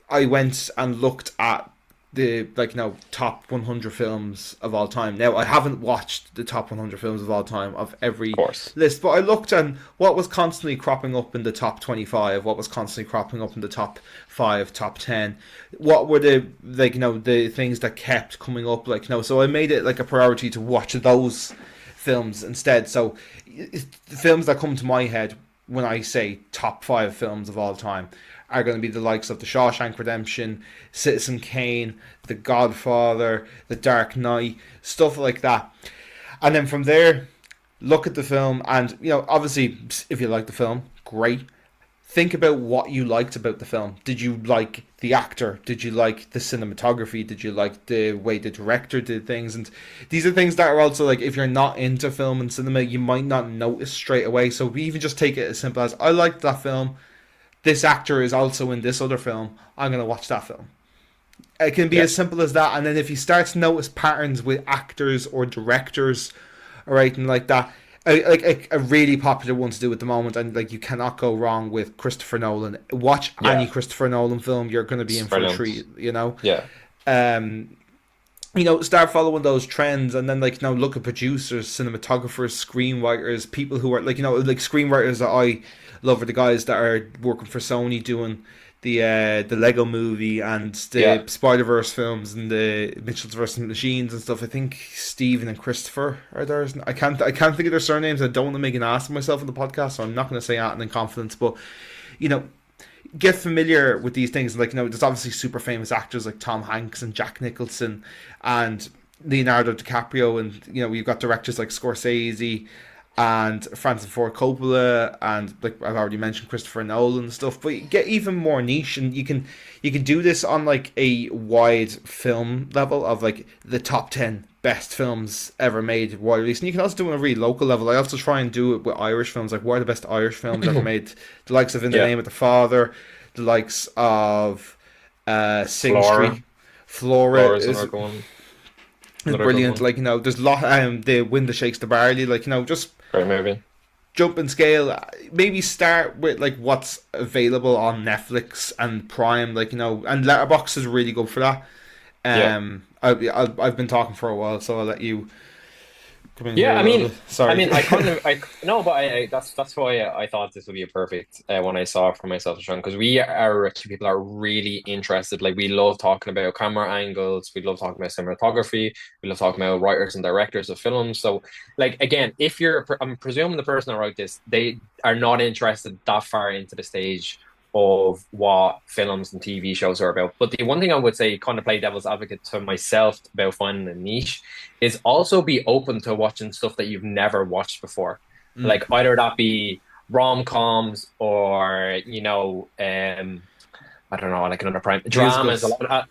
I went and looked at the, like, top 100 films of all time. Now I haven't watched the top 100 films of all time of Of every course. list, but I looked at what was constantly cropping up in the top 25, what was constantly cropping up in the top 5, top 10, what were the, like, the things that kept coming up, like, so I made it like a priority to watch those films instead. So the films that come to my head when I say top 5 films of all time are going to be the likes of The Shawshank Redemption, Citizen Kane, The Godfather, The Dark Knight, stuff like that. And then from there, look at the film, and obviously, if you like the film, great. Think about what you liked about the film. Did you like the actor? Did you like the cinematography? Did you like the way the director did things? And these are things that are also, like, if you're not into film and cinema, you might not notice straight away. So we even just take it as simple as, I liked that film, this actor is also in this other film, I'm going to watch that film. It can be Yeah. as simple as that. And then if you start to notice patterns with actors or directors or anything like that, a really popular one to do at the moment, and like you cannot go wrong with Christopher Nolan. Watch any Yeah. Christopher Nolan film, you're going to be It's in for a brilliant. treat. Yeah. Um, start following those trends, and then, like, look at producers, cinematographers, screenwriters, people who are, like, like screenwriters that I love are the guys that are working for Sony doing the Lego movie and the Yeah. Spider Verse films and the Mitchell's vs Machines and stuff. I think Stephen and Christopher are theirs. I can't think of their surnames. I don't want to make an ass of myself on the podcast, so I'm not going to say that in confidence. But you know, get familiar with these things. Like, there's obviously super famous actors like Tom Hanks and Jack Nicholson and Leonardo DiCaprio, and you've got directors like Scorsese and Francis Ford Coppola, and, like, I've already mentioned, Christopher Nolan and stuff. But you get even more niche, and you can do this on, like, a wide film level of, like, the top 10 best films ever made wide release. And you can also do it on a really local level. I also try and do it with Irish films, like, what are the best Irish films ever made? The likes of In the Yeah. Name of the Father, the likes of Sing Flora. Street. Flora Flora is is another one. Another good brilliant. one. Like, there's a lot. The Wind that Shakes the Barley. Like, just Great movie. jump and scale. Maybe start with, like, what's available on Netflix and Prime. Like, and Letterbox is really good for that. Yeah. I've been talking for a while, so I'll let you come in here Yeah, a little bit. I Sorry. mean, I kind of, I no, but that's why I thought this would be a perfect when I saw it for myself, Sean, because we are two people that are really interested. Like, we love talking about camera angles, we love talking about cinematography, we love talking about writers and directors of films. So, like, again, if I'm presuming the person that wrote this, they are not interested that far into the stage of what films and TV shows are about. But the one thing I would say, kind of play devil's advocate to myself about finding a niche, is also be open to watching stuff that you've never watched before. Mm. Like, either that be rom-coms or, I don't know, like another prime dramas, a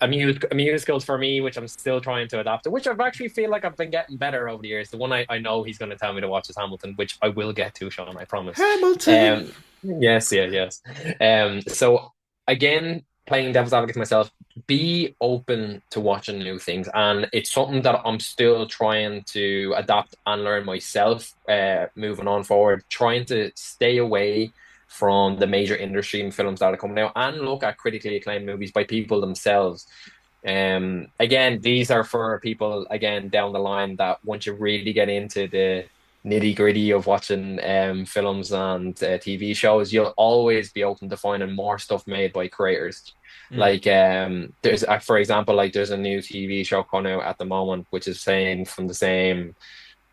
Musicals. lot musicals for me, which I'm still trying to adapt to, which I've actually feel like I've been getting better over the years. The one I know he's going to tell me to watch is Hamilton, which I will get to, Sean, I promise. Hamilton. Um, yes, yeah, yes. So again, playing devil's advocate myself, be open to watching new things, and it's something that I'm still trying to adapt and learn myself. Moving on forward, trying to stay away from the major industry and films that are coming out and look at critically acclaimed movies by people themselves. Again, these are for people again down the line that once you really get into nitty gritty of watching films and TV shows, you'll always be open to finding more stuff made by creators. Mm. Like there's for example, like there's a new TV show coming out at the moment, which is saying from the same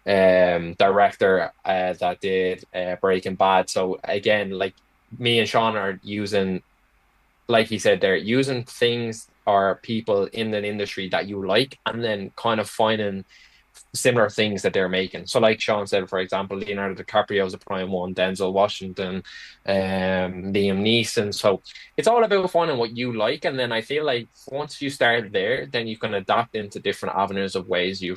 director that did Breaking Bad. So again, like me and Shaun are using, like he said there, using things or people in an industry that you like, and then kind of finding similar things that they're making. So, like Shaun said, for example, Leonardo DiCaprio is a prime one, Denzel Washington, Liam Neeson. So it's all about finding what you like, and then I feel like once you start there, then you can adapt into different avenues of ways you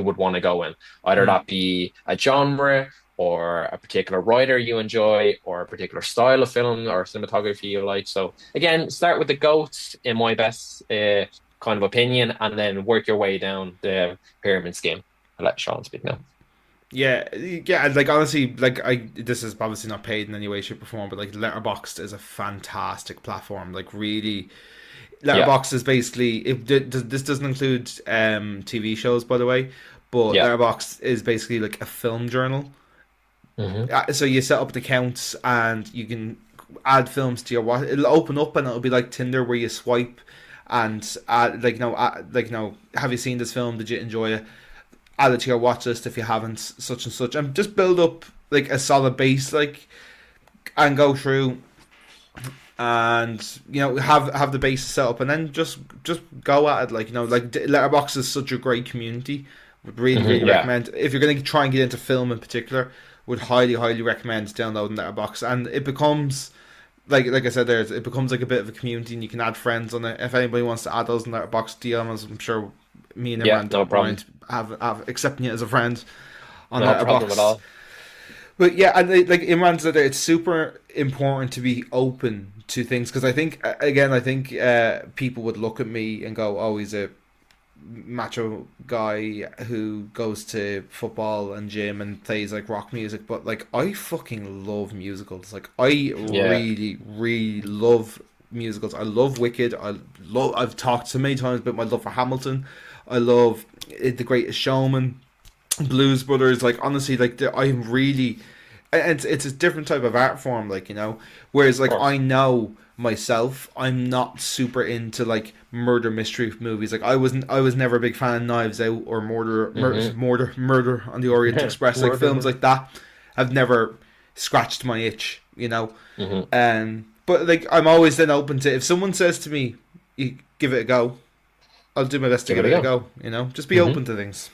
would want to go in. Either Mm. that be a genre, or a particular writer you enjoy, or a particular style of film or cinematography you like. So again, start with the goats in my best kind of opinion, and then work your way down the pyramid scheme. I'll let Shaun speak now. Yeah, yeah. Like honestly, like this is obviously not paid in any way, shape, or form, but like Letterboxd is a fantastic platform. Like really, Yeah, Letterboxd is basically this doesn't include TV shows, by the way, but yeah. Letterboxd is basically like a film journal. Hmm. So you set up the accounts and you can add films to your watch. It'll open up and it'll be like Tinder where you swipe and add have you seen this film? Did you enjoy it? Add it to your watch list if you haven't, such and such, and just build up like a solid base, like, and go through and have the base set up, and then just go at it. Like like Letterboxd is such a great community. Would really Hmm. really Yeah, recommend if you're going to try and get into film in particular. Would highly recommend downloading Letterboxd, and it becomes like I said there, it becomes like a bit of a community, and you can add friends on it. If anybody wants to add those in Letterboxd DMs, I'm sure me and yeah. Imran No don't problem. mind have accepting it as a friend on No problem at Letterboxd. all. But yeah, and like Imran said, it's super important to be open to things because I think again, I think people would look at me and go, "Oh, he's a macho guy who goes to football and gym and plays like rock music." But like, I fucking love musicals. Like, I Yeah. really love musicals. I love Wicked. I've talked so many times about my love for Hamilton. I love The Greatest Showman, Blues Brothers. Like honestly, like I'm really, and it's a different type of art form. Like whereas Of like I course. know myself, I'm not super into like murder mystery movies. Like I was never a big fan of Knives Out or Hmm. Murder on the Orient Express. Like Murder, films murder. like that have never scratched my itch. Hmm. But like I'm always then open to if someone says to me, "You give it a go," I'll do my best to Give give it a it a go. go. Just be Hmm. open to things.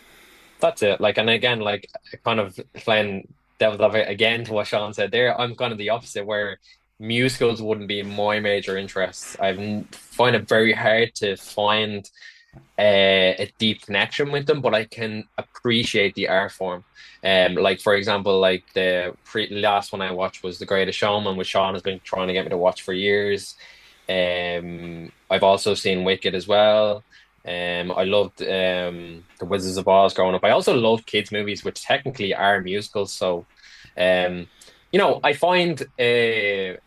That's it. Like, and again, like, kind of playing devil's advocate again to what Shaun said there. I'm kind of the opposite, where musicals wouldn't be my major interest. Find it very hard to find a deep connection with them, but I can appreciate the art form. Like for example, like the last one I watched was The Greatest Showman, which Shaun has been trying to get me to watch for years. I've also seen Wicked as well. I loved The Wizards of Oz growing up. I also loved kids' movies, which technically are musicals. So, um, I find a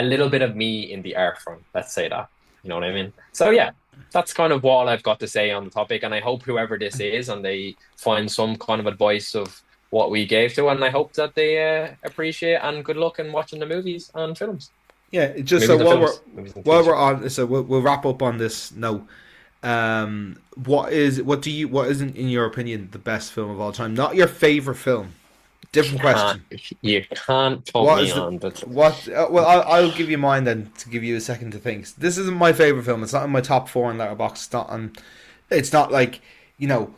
little bit of me in the art form. Let's say that. You know what I mean? So yeah, that's kind of all I've got to say on the topic. And I hope whoever this is, and they find some kind of advice of what we gave to, and I hope that they appreciate, and good luck in watching the movies and films. Yeah, just so Movies and films. Movies and TV while we're shows. on, so we'll wrap up on this note. What is in your opinion the best film of all time? Not your favorite film. Different Can't question. you can't put What me is the on the what? Well, I'll give you mine then to give you a second to think. This isn't my favorite film. It's not in my top four in Letterboxd. It's not on. It's not like you know,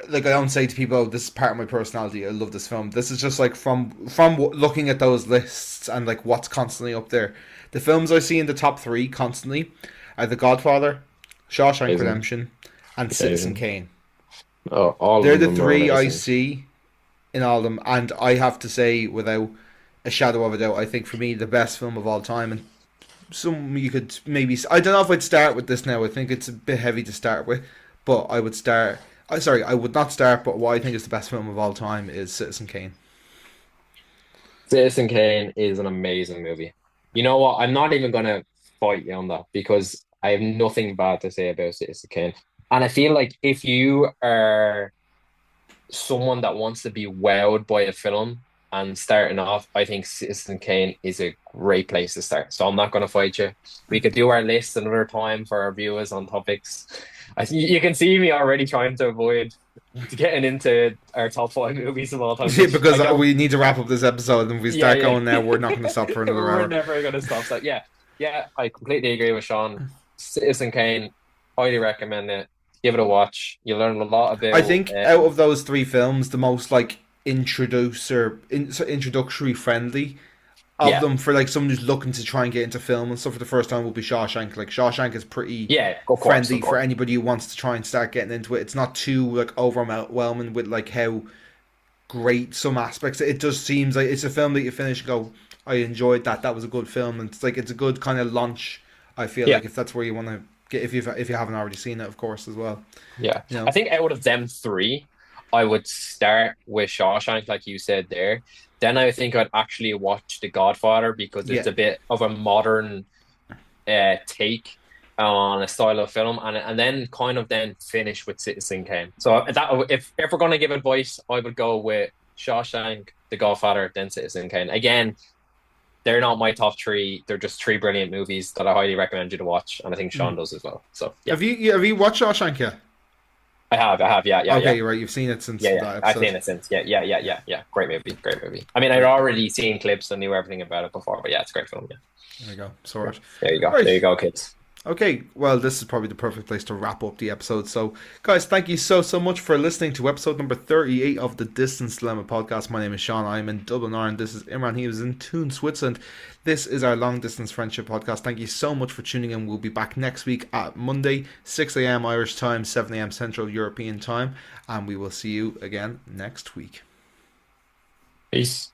like I don't say to people, "Oh, this is part of my personality. I love this film." This is just like from looking at those lists and like what's constantly up there. The films I see in the top three constantly are The Godfather, Shawshank amazing, Redemption, and Citizen amazing. Kane. Oh, all They're of the them are three I amazing. see in all of them, and I have to say, without a shadow of a doubt, I think for me the best film of all time. And some you could maybe I don't know if I'd start with this now. I think it's a bit heavy to start with, but I would start. I sorry, I would not start. But what I think is the best film of all time is Citizen Kane. Citizen Kane is an amazing movie. You know what? I'm not even gonna fight you on that because I have nothing bad to say about Citizen Kane. And I feel like if you are someone that wants to be wowed by a film and starting off, I think Citizen Kane is a great place to start. So I'm not going to fight you. We could do our list another time for our viewers on topics. You can see me already trying to avoid getting into our top five movies of all time, Yeah, which I because don't. we need to wrap up this episode, and if we Yeah, start yeah. going now, we're not going to stop for another We're hour. never going to stop. So yeah, yeah, I completely agree with Sean. Citizen Kane, highly recommend it. Give it a watch. You learn a lot I about. think out of those three films, the most like introductory friendly of Yeah, them for like someone who's looking to try and get into film and stuff for the first time will be Shawshank. Like Shawshank is pretty yeah, of course, of friendly for course. anybody who wants to try and start getting into it. It's not too like overwhelming with like how great some aspects. It just seems like it's a film that you finish and go, I enjoyed that. That was a good film. And it's like it's a good kind of launch. I feel Yeah. like if that's where you want to get, if you haven't already seen it, of course, as well. Yeah. You I know, think out of them three, I would start with Shawshank, like you said there. Then I think I'd actually watch The Godfather because it's yeah. a bit of a modern take on a style of film, and then kind of then finish with Citizen Kane. So that if we're gonna give advice, I would go with Shawshank, The Godfather, then Citizen Kane. Again, they're not my top three. They're just three brilliant movies that I highly recommend you to watch, and I think Sean Mm. does as well. So yeah. Have you watched Shawshank yet? I have, yeah, yeah, Okay, yeah, you're right. You've seen it since yeah, yeah. that I've episode. seen it since. Yeah, yeah, yeah, yeah, yeah. Great movie, great movie. I mean, I'd Right. already seen clips and knew everything about it before, but yeah, it's a great film. Yeah, There you go. yeah. Sorted. There Right. you go, kids. Okay, well, this is probably the perfect place to wrap up the episode. So, guys, thank you so much for listening to episode number 38 of the Distance Dilemma podcast. My name is Shaun. I'm in Dublin, Ireland. This is Imran. He was in Thun, Switzerland. This is our long distance friendship podcast. Thank you so much for tuning in. We'll be back next week at Monday, 6 a.m. Irish time, 7 a.m. Central European time. And we will see you again next week. Peace.